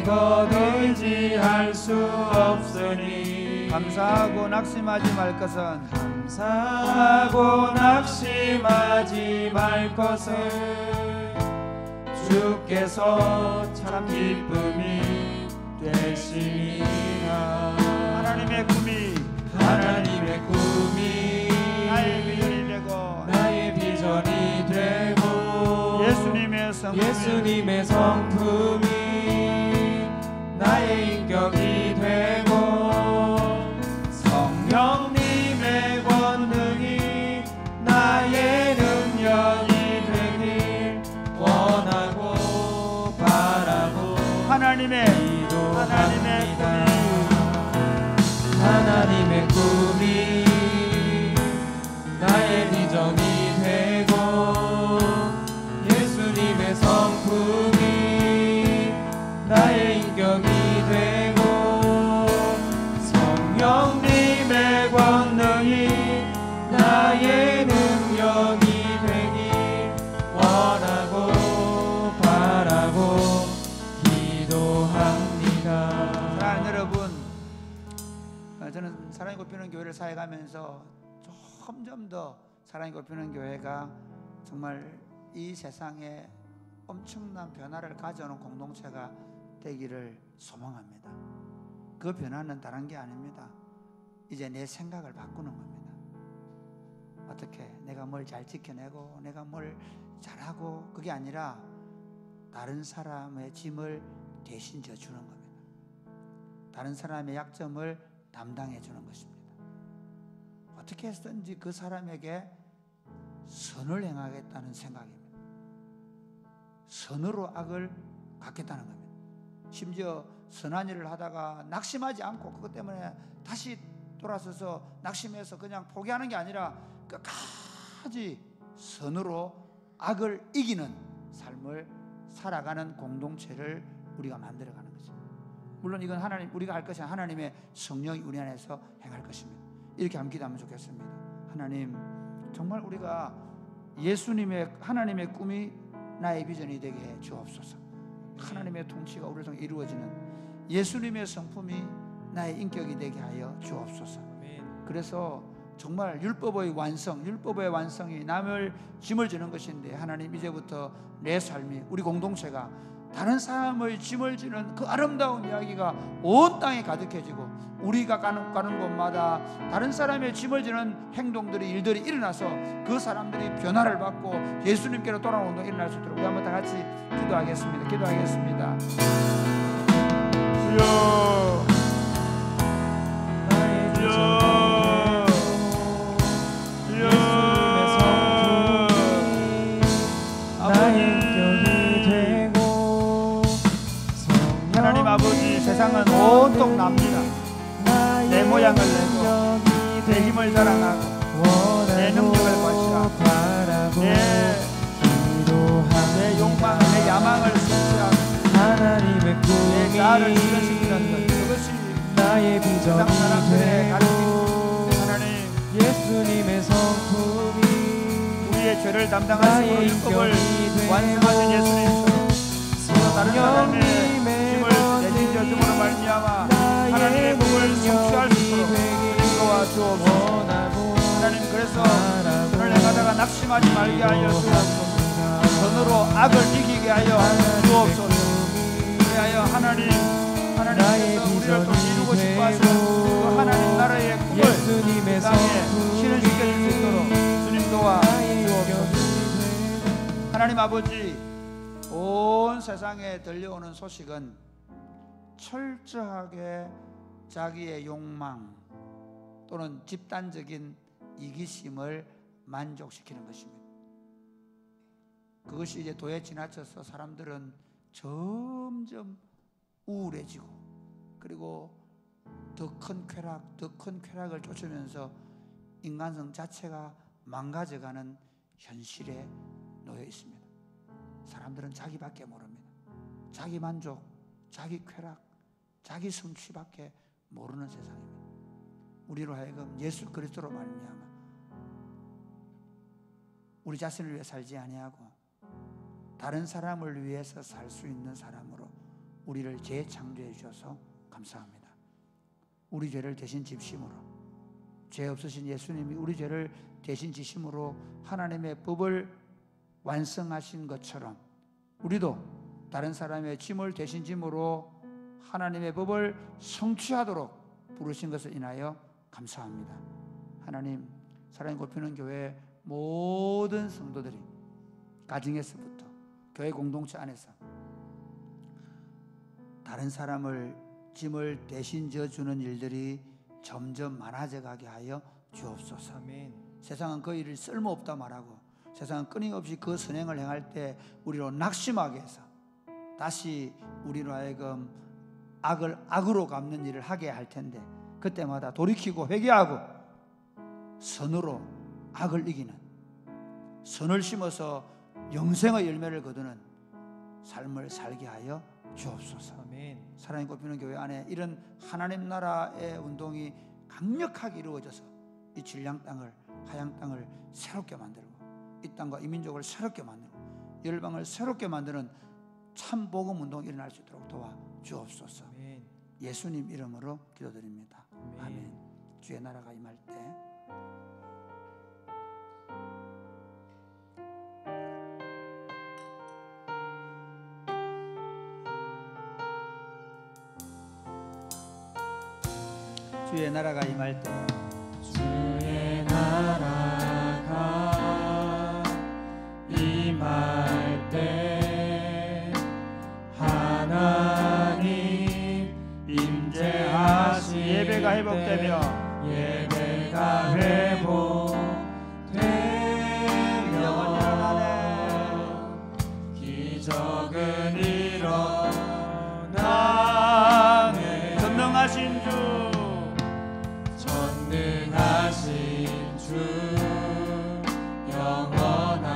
것 의지할 수 없으니 감사하고 낙심하지 말 것은 감사하고 낙심하지 말 것은 주께서 참 기쁨이 되시니라. 하나님의 꿈이 나의 비전이 되고 예수님의 성품이 나의 인격이 되고 성령님의 권능이 나의 능력이 되길 원하고 바라고 하나님의 꿈이 나의 비전이 되고 예수님의 성품이 나의 인격이 되고 성령님의 권능이 나의 능력이 되길 원하고 바라고 기도합니다. 사랑하는 여러분, 저는 사랑이 곱히는 교회를 사역하면서 점점 더 사랑이 곱히는 교회가 정말 이 세상에 엄청난 변화를 가져오는 공동체가 되기를 소망합니다. 그 변화는 다른 게 아닙니다. 이제 내 생각을 바꾸는 겁니다. 어떻게 내가 뭘 잘 지켜내고 내가 뭘 잘하고, 그게 아니라 다른 사람의 짐을 대신 져주는 겁니다. 다른 사람의 약점을 담당해 주는 것입니다. 어떻게 해서든지 그 사람에게 선을 행하겠다는 생각입니다. 선으로 악을 갚겠다는 겁니다. 심지어 선한 일을 하다가 낙심하지 않고 그것 때문에 다시 돌아서서 낙심해서 그냥 포기하는 게 아니라 끝까지 선으로 악을 이기는 삶을 살아가는 공동체를 우리가 만들어가는 것입니다. 물론 이건 우리가 할 것이 아니라 하나님의 성령이 우리 안에서 행할 것입니다. 이렇게 함께 기도하면 좋겠습니다. 하나님, 정말 우리가 하나님의 꿈이 나의 비전이 되게 해 주옵소서. 하나님의 통치가 우리 통해 이루어지는 예수님의 성품이 나의 인격이 되게 하여 주옵소서. 그래서 정말 율법의 완성이 남을 짐을 지는 것인데, 하나님 이제부터 내 삶이, 우리 공동체가 다른 사람의 짐을 지는 그 아름다운 이야기가 온 땅에 가득해지고, 우리가 가는 곳마다 다른 사람의 짐을 지는 일들이 일어나서 그 사람들이 변화를 받고 예수님께로 돌아오는 운동이 일어날 수 있도록 우리 한번 다 같이 기도하겠습니다. 하나님 아버지, 세상은 온통 납니다. 내 모양을 내고 내 힘을 자랑하고 내 능력을 과시하고 내 욕망을, 내 야망을 성취하고 하나님의 내 자아를 꿈이 실현시키는 것, 그것이 나의 세상 비전이 사람들의 가르침. 되고 하나님, 예수님의 성품이 우리의 죄를 담당하시고 율법을 완성하신 예수님처럼 또 다른 사람의 짐을 내진져 줌으로 말미암아 하나님의 복을 성취할 수 있도록 인도와 주옵소서. 하나님, 그래서 오늘 내가다가 낙심하지 말게 하여 주옵소서. 선으로 악을 이기게 하여 주옵소서. 그리하여 하나님께서 우리를 또 이루고 싶어 하시는 그 하나님 나라의 꿈을 이 땅에 실현시켜 줄 수 있도록 주님 도와 주옵소서. 하나님 아버지, 온 세상에 들려오는 소식은 철저하게 자기의 욕망 또는 집단적인 이기심을 만족시키는 것입니다. 그것이 이제 도에 지나쳐서 사람들은 점점 우울해지고, 그리고 더 큰 쾌락을 쫓으면서 인간성 자체가 망가져가는 현실에 놓여 있습니다. 사람들은 자기밖에 모릅니다. 자기 만족, 자기 쾌락, 자기 성취밖에 모르는 세상입니다. 우리로 하여금 예수 그리스도로 말미암아 우리 자신을 위해 살지 아니하고 다른 사람을 위해서 살 수 있는 사람으로 우리를 재창조해 주셔서 감사합니다. 우리 죄를 대신 지심으로, 죄 없으신 예수님이 우리 죄를 대신 지심으로 하나님의 법을 완성하신 것처럼 우리도 다른 사람의 짐을 대신 짐으로 하나님의 법을 성취하도록 부르신 것을 인하여 감사합니다. 하나님, 사랑의 꽃피는 교회 모든 성도들이 가정에서부터 교회 공동체 안에서 다른 사람을 짐을 대신 져주는 일들이 점점 많아져 가게 하여 주옵소서. 아멘. 세상은 그 일을 쓸모없다 말하고 세상은 끊임없이 그 선행을 행할 때 우리로 낙심하게 해서 다시 우리로 하여금 악을 악으로 갚는 일을 하게 할 텐데, 그때마다 돌이키고 회개하고 선으로 악을 이기는, 선을 심어서 영생의 열매를 거두는 삶을 살게 하여 주옵소서. 아멘. 사랑이 꽃피는 교회 안에 이런 하나님 나라의 운동이 강력하게 이루어져서 이 질량 땅을, 하양 땅을 새롭게 만들고 이 땅과 이 민족을 새롭게 만들고 열방을 새롭게 만드는 참 복음 운동이 일어날 수 있도록 도와 주옵소서. 아멘. 예수님 이름으로 기도드립니다. 아멘. 아멘. 주의 나라가 임할 때 주의 나라가 임할 때 주의 나라가 임할 때 하나님 임재하시 예배가 회복되며 예배가 회복되며 기적은 일어나네. 전능하신 주, 전능하신 주, 영원하신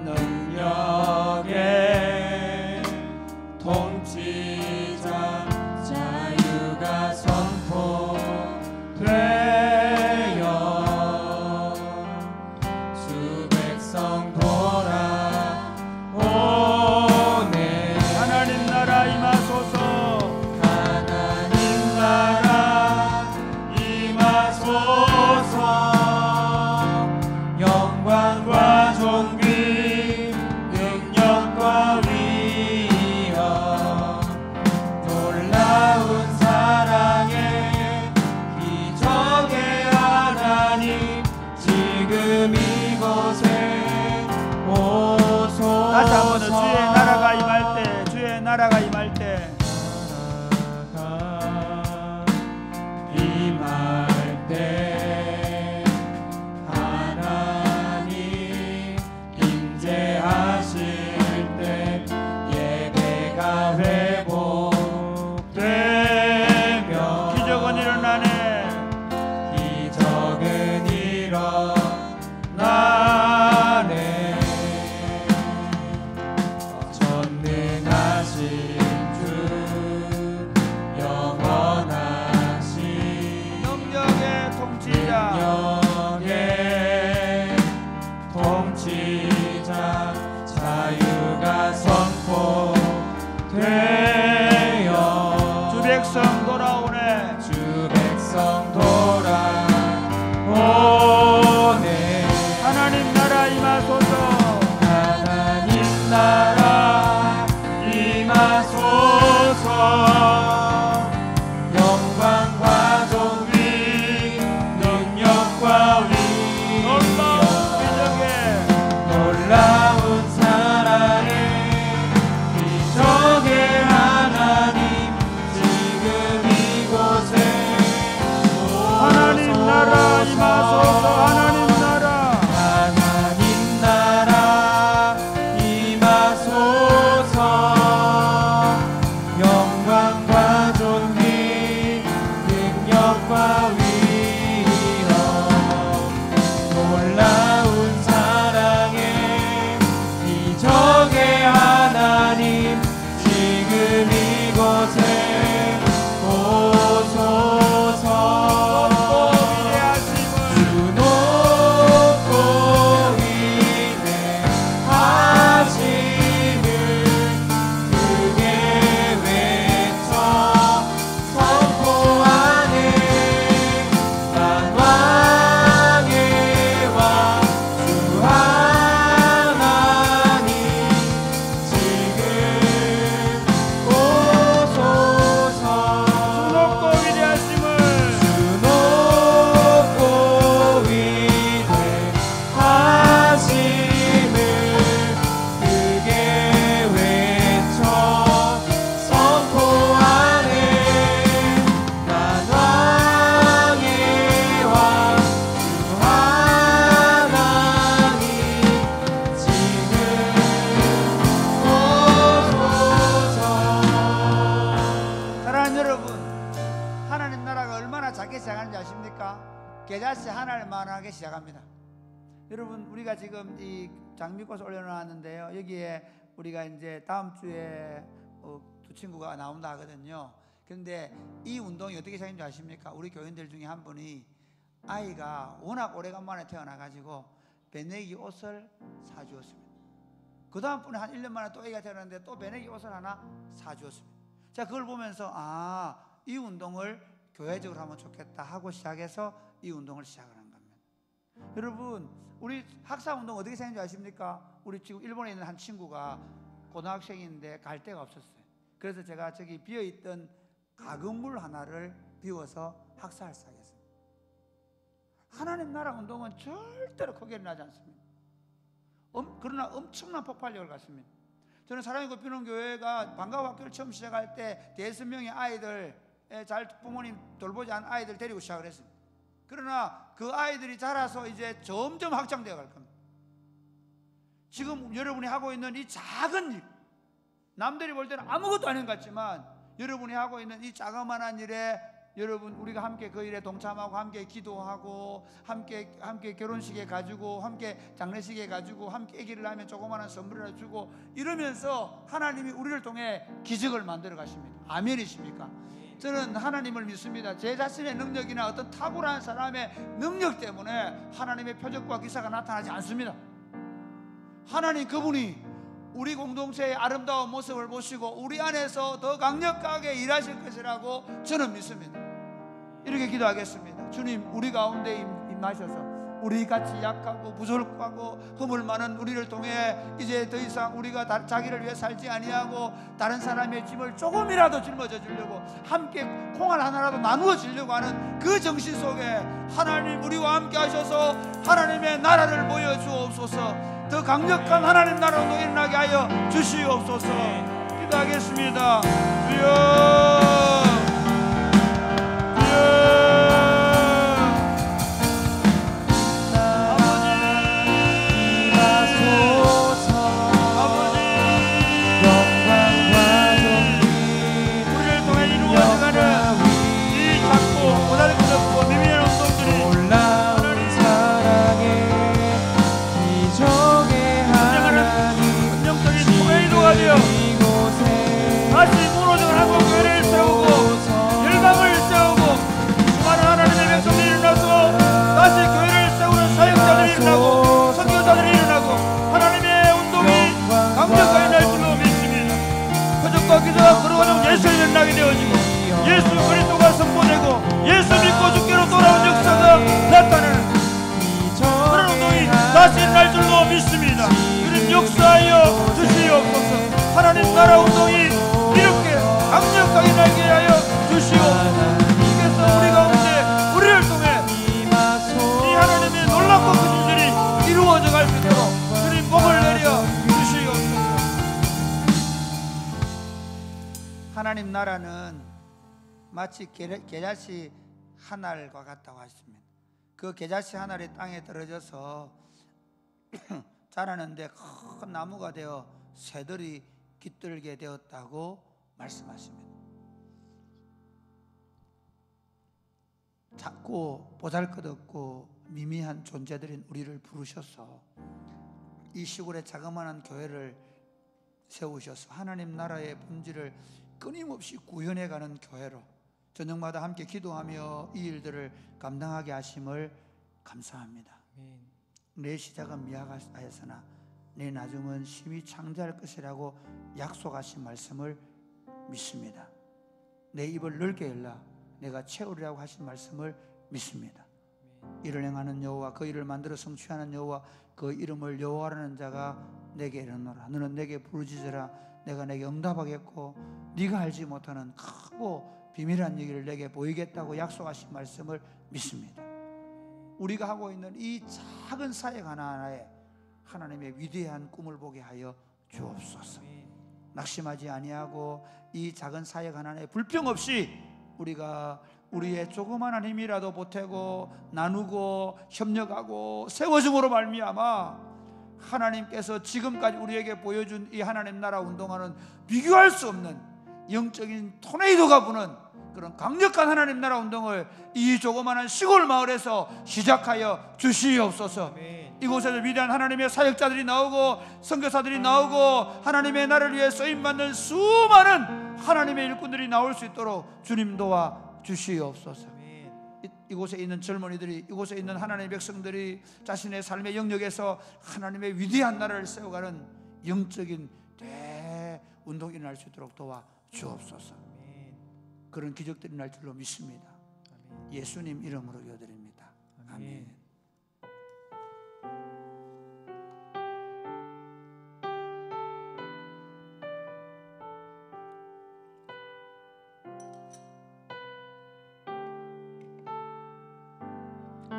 능력의 통치자, 자유가 선포되어 주 백성 돌아오네. 하나님 나라 임하소서. 하나님 나라 임하소서. 영광과 존귀 능력과 위엄 놀라운 사랑의 기적의 하나님 지금 이곳에 오소서. 다시 한번 주의 나라가 임할 때, 주의 나라가 임할 때 임할 때 하나님 임재하실 때 예배가 회복되며 기적은 일어나네. 기적은 일어나네. 전능하신 주, 영원하신 능력의 통치자, 능력의 통치자, 자유가 선포되어 주 백성 돌아오네. 주 백성 돌아오네. 하나님 나라 임하소서. 하나님 나라 임하소서. 영광과 존귀 능력과 놀라운 위엄 기적의 놀라운 사랑의 기적의 계자씨 하나만하게 시작합니다. 여러분, 우리가 지금 이 장미꽃을 올려놓았는데요, 여기에 우리가 이제 다음 주에 두 친구가 나온다 하거든요. 그런데 이 운동이 어떻게 시작인 줄 아십니까? 우리 교인들 중에 한 분이 아이가 워낙 오래간만에 태어나가지고 배내기 옷을 사주었습니다. 그 다음 분에 한 1년 만에 또 애가 태어났는데 또 배내기 옷을 하나 사주었습니다. 자, 그걸 보면서 이 운동을 교회적으로 하면 좋겠다 하고 시작해서 이 운동을 시작을 한 겁니다. 여러분, 우리 학사 운동 어떻게 생긴지 아십니까? 우리 지금 일본에 있는 한 친구가 고등학생인데 갈 데가 없었어요. 그래서 제가 저기 비어있던 가금물 하나를 비워서 학사를 시작했어요. 하나님 나라 운동은 절대로 크게 일어나지 않습니다. 그러나 엄청난 폭발력을 갖습니다. 저는 사랑의 꽃피우는 교회가 방과후 학교를 처음 시작할 때 5명의 아이들, 잘 부모님 돌보지 않은 아이들 데리고 시작을 했습니다. 그러나 그 아이들이 자라서 이제 점점 확장되어 갈 겁니다. 지금 여러분이 하고 있는 이 작은 일, 남들이 볼 때는 아무것도 아닌 것 같지만 여러분이 하고 있는 이 자그마한 일에 여러분, 우리가 함께 그 일에 동참하고 함께 기도하고 함께 결혼식에 가지고 함께 장례식에 가지고 함께 아기를 하면 조그마한 선물을 주고 이러면서 하나님이 우리를 통해 기적을 만들어 가십니다. 아멘이십니까? 저는 하나님을 믿습니다. 제 자신의 능력이나 어떤 탁월한 사람의 능력 때문에 하나님의 표적과 기사가 나타나지 않습니다. 하나님 그분이 우리 공동체의 아름다운 모습을 보시고 우리 안에서 더 강력하게 일하실 것이라고 저는 믿습니다. 이렇게 기도하겠습니다. 주님, 우리 가운데 임하셔서 우리 같이 약하고 부족하고 허물 많은 우리를 통해 이제 더 이상 우리가 자기를 위해 살지 아니하고 다른 사람의 짐을 조금이라도 짊어져 주려고 함께 콩알 하나라도 나누어 주려고 하는 그 정신 속에 하나님 우리와 함께 하셔서 하나님의 나라를 보여주옵소서. 더 강력한 하나님 나라 운동이 일어나게 하여 주시옵소서. 기도하겠습니다. 주여, 다시 무너진 한국 교회를 세우고 열방을 세우고 수많은 하나님의 백성들이 일어나서 다시 교회를 세우는 사역자들이 일어나고 선교사들이 일어나고 하나님의 운동이 강력하게 날 줄로 믿습니다. 표적과 기사가 걸어가는 예수를 일어나게 되어지고 예수 그리스도가 선포되고 예수 믿고 주께로 돌아온 역사가 나타나는 그런 운동이 다시 날 줄로 믿습니다. 주님 역사하여 주시옵소서. 하나님 나라 운동이 이렇게 강력하게 날게 하여 주시옵소서. 주께서 우리 가운데 우리를 통해 이 하나님의 놀랍고 큰 일들이 이루어져 갈 수 있도록 주님 복을 내려 주시옵소서. 하나님 나라는 마치 계자씨 한 알과 같다고 하십니다. 그 계자씨 한 알이 땅에 떨어져서 자라는데 큰 나무가 되어 새들이 깃들게 되었다고 말씀하십니다. 작고 보잘것없고 미미한 존재들인 우리를 부르셔서 이 시골에 자그마한 교회를 세우셔서 하나님 나라의 본질을 끊임없이 구현해가는 교회로 저녁마다 함께 기도하며 이 일들을 감당하게 하심을 감사합니다. 내 시작은 미약하였으나 내 나중은 심히 창대할 것이라고 약속하신 말씀을 믿습니다. 내 입을 넓게 열라 내가 채우리라고 하신 말씀을 믿습니다. 이를 행하는 여호와 그 일을 만들어 성취하는 여호와 그 이름을 여호와라는 자가 내게 이르노라. 너는 내게 부르짖으라 내가 내게 응답하겠고 네가 알지 못하는 크고 비밀한 얘기를 내게 보이겠다고 약속하신 말씀을 믿습니다. 우리가 하고 있는 이 작은 사역 하나하나에 하나님의 위대한 꿈을 보게 하여 주옵소서. 낙심하지 아니하고 이 작은 사역 하나하나에 불평 없이 우리가 우리의 조그마한 힘이라도 보태고 나누고 협력하고 세워줌으로 말미암아 하나님께서 지금까지 우리에게 보여준 이 하나님 나라 운동하는 비교할 수 없는 영적인 토네이도가 부는 그런 강력한 하나님 나라 운동을 이 조그마한 시골 마을에서 시작하여 주시옵소서. 이곳에서 위대한 하나님의 사역자들이 나오고 선교사들이 나오고 하나님의 나라를 위해 쓰임받는 수많은 하나님의 일꾼들이 나올 수 있도록 주님 도와 주시옵소서. 이곳에 있는 젊은이들이, 이곳에 있는 하나님의 백성들이 자신의 삶의 영역에서 하나님의 위대한 나라를 세워가는 영적인 대운동이 일어날 수 있도록 도와 주옵소서. 그런 기적들이 날 줄로 믿습니다. 예수님 이름으로 기도드립니다. 아멘.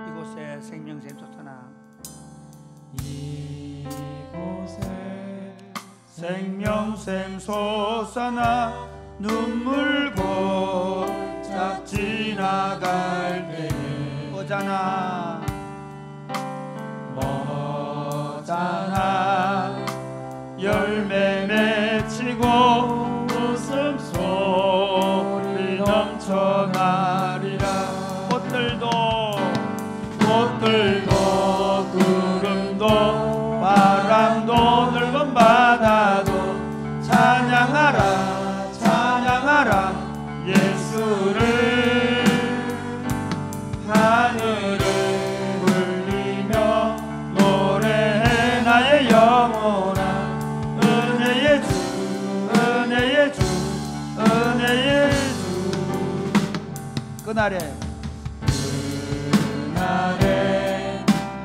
이곳에 생명샘 솟아나, 이곳에 생명샘 솟아나 눈물 곧잘 지나갈 때에 오잖아 머잖아 열매 맺히고 웃음소리 넘쳐나리라. 꽃들도 구름도 바람도 넓은 바다도 찬양하라 예수를. 하늘을 울리며 노래해 나의 영혼아 은혜의 주 은혜의 주 은혜의 주. 그날에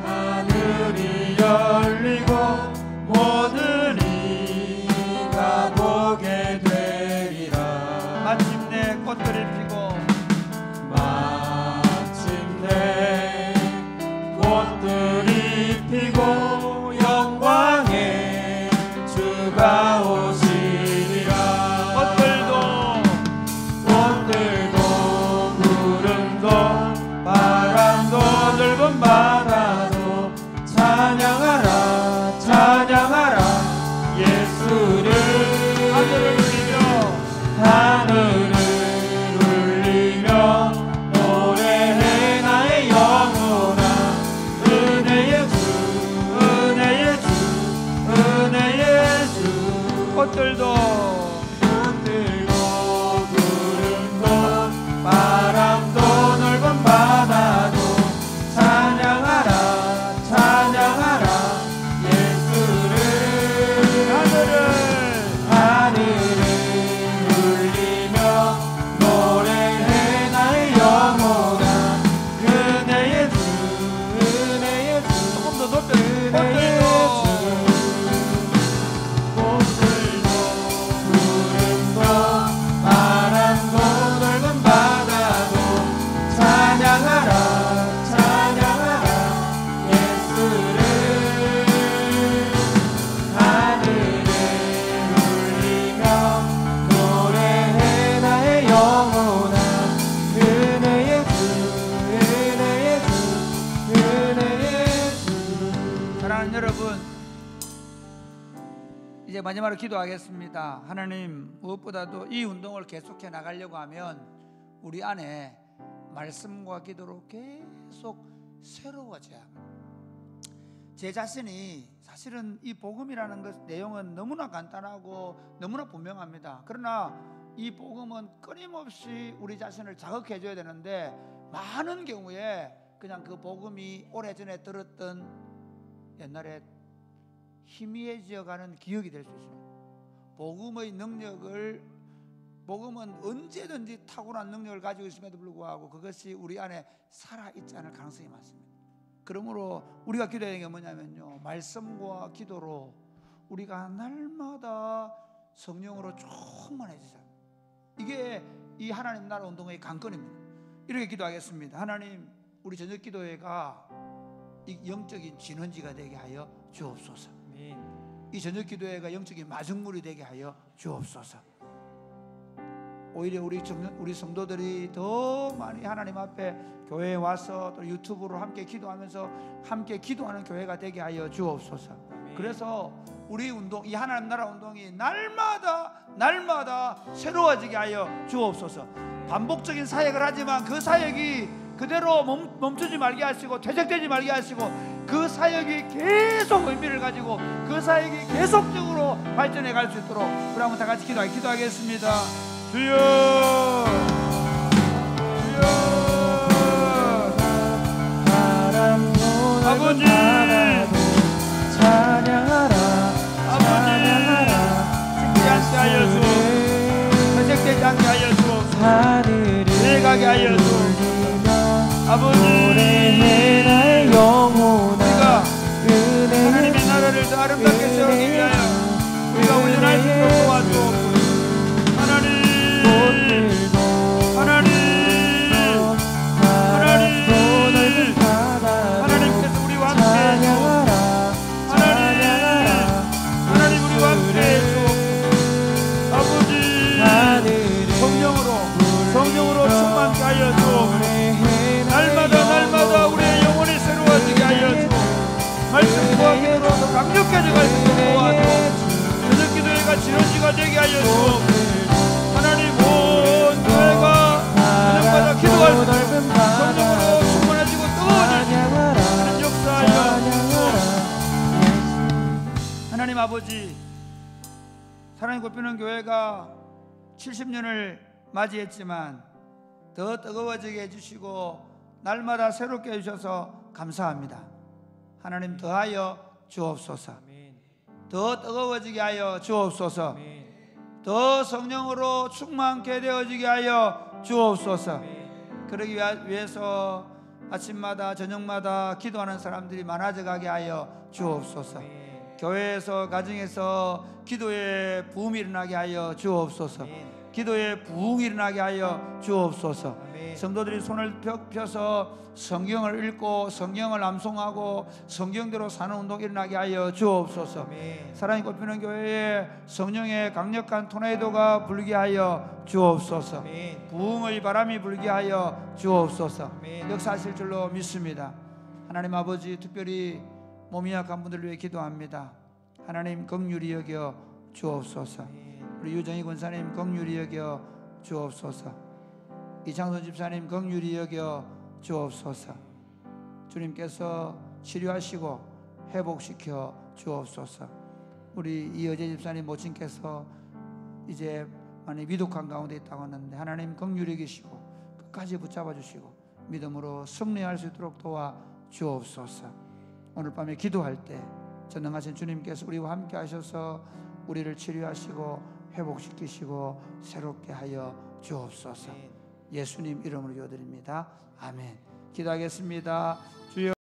하늘이 열리고 모든 이가 보게 되리라. 마침내 꽃들이 피고 마침내 꽃들이 피고 영광의 주가 오시리라. 꽃들도 구름도 바람도 넓은 바다도 찬양하라 찬양하라 예수를. 하늘을 울리며 노래해 나의 영혼아 은혜의 주 은혜의 주 은혜의 주. 꽃들도 구름도 바람도 넓은 바다도 찬양하라 찬양하라 예수를. 하늘을 울리며 노래해 나의 영혼아 은혜의 주 은혜의 주. 조금 더 높여. 꽃들도 구름도 바람도 넓은 바다도 찬양하라 찬양하라 예수를. 하늘을 울리며 노래해 나의 영혼아 은혜의 주 은혜의 주 은혜의 주. 사랑하는 여러분, 이제 마지막으로 기도하겠습니다. 하나님, 무엇보다도 이 운동을 계속해 나가려고 하면 우리 안에 말씀과 기도로 계속 새로워져야 합니다. 제 자신이 사실은 이 복음이라는 것 내용은 너무나 간단하고 너무나 분명합니다. 그러나 이 복음은 끊임없이 우리 자신을 자극해 줘야 되는데 많은 경우에 그냥 그 복음이 오래전에 들었던 옛날에 희미해져가는 기억이 될 수 있습니다. 복음의 능력을, 복음은 언제든지 탁월한 능력을 가지고 있음에도 불구하고 그것이 우리 안에 살아있지 않을 가능성이 많습니다. 그러므로 우리가 기도해야 되는 게 뭐냐면요, 말씀과 기도로 우리가 날마다 성령으로 충만해지자. 이게 이 하나님 나라 운동의 관건입니다. 이렇게 기도하겠습니다. 하나님, 우리 저녁 기도회가 이 영적인 진원지가 되게 하여 주옵소서. 이 저녁 기도회가 영적인 마중물이 되게 하여 주옵소서. 오히려 우리 성도들이 더 많이 하나님 앞에 교회에 와서 또 유튜브로 함께 기도하면서 함께 기도하는 교회가 되게 하여 주옵소서. 그래서 우리 운동, 이 하나님 나라 운동이 날마다 새로워지게 하여 주옵소서. 반복적인 사역을 하지만 그 사역이 그대로 멈추지 말게 하시고 퇴색되지 말게 하시고 그 사역이 계속 의미를 가지고 그 사역이 계속적으로 발전해 갈 수 있도록 우리 한번 다 같이 기도하겠습니다. 주여, 주여, 아버지 찬양하라 죽지 않게 하여 주옵소서. 퇴색되지 않게 하여 주옵소서. 하늘을 내가게 하여 주옵소서. 아버지, 노래해 나의 영혼아 우리가 하나님의 나라를 더 아름답게 세우기 위하여 우리가 훈련할 수 있도록 도와주옵소서. 하나님께서 우리와 함께 주옵소서. 하나님 우리와 함께 주옵소서. 아버지, 성령으로 충만케 하여 주옵소서. 날마다 우리의 영혼이 새로워지게 하여 주옵소서. 말씀과 기도로 더 강력해져 갈 수 있도록 도와주옵소서. 저녁 기도회가 지런지가 되게 하여 주옵소서. 하나님, 온 교회가 저녁마다 기도할 수 있도록 성령으로 충만해지고 뜨거워지고 하나님 역사하여 주옵소서. 하나님 아버지, 사랑이 곱히는 교회가 70년을 맞이했지만 더 뜨거워지게 해주시고 날마다 새롭게 해주셔서 감사합니다. 하나님 더하여 주옵소서. 더 뜨거워지게 하여 주옵소서. 더 성령으로 충만케 되어지게 하여 주옵소서. 그러기 위해서 아침마다 저녁마다 기도하는 사람들이 많아져 가게 하여 주옵소서. 교회에서 가정에서 기도의 부음이 일어나게 하여 주옵소서. 기도의 부흥이 일어나게 하여 주옵소서. 성도들이 손을 펴서 성경을 읽고 성경을 암송하고 성경대로 사는 운동이 일어나게 하여 주옵소서. 사랑이 곱히는 교회에 성령의 강력한 토네이도가 불게 하여 주옵소서. 부흥의 바람이 불게 하여 주옵소서. 역사하실 줄로 믿습니다. 하나님 아버지, 특별히 몸이 약한 분들을 위해 기도합니다. 하나님 긍휼히 여겨 주옵소서. 우리 유정희 권사님 긍휼히 여겨 주옵소서. 이창선 집사님 긍휼히 여겨 주옵소서. 주님께서 치료하시고 회복시켜 주옵소서. 우리 이여재 집사님 모친께서 이제 많이 미독한 가운데 있다고 하는데 하나님 긍휼히 여기시고 끝까지 붙잡아 주시고 믿음으로 승리할 수 있도록 도와 주옵소서. 오늘 밤에 기도할 때 전능하신 주님께서 우리와 함께 하셔서 우리를 치료하시고 회복시키시고 새롭게 하여 주옵소서. 예수님 이름으로 기도드립니다. 아멘. 기도하겠습니다. 주여.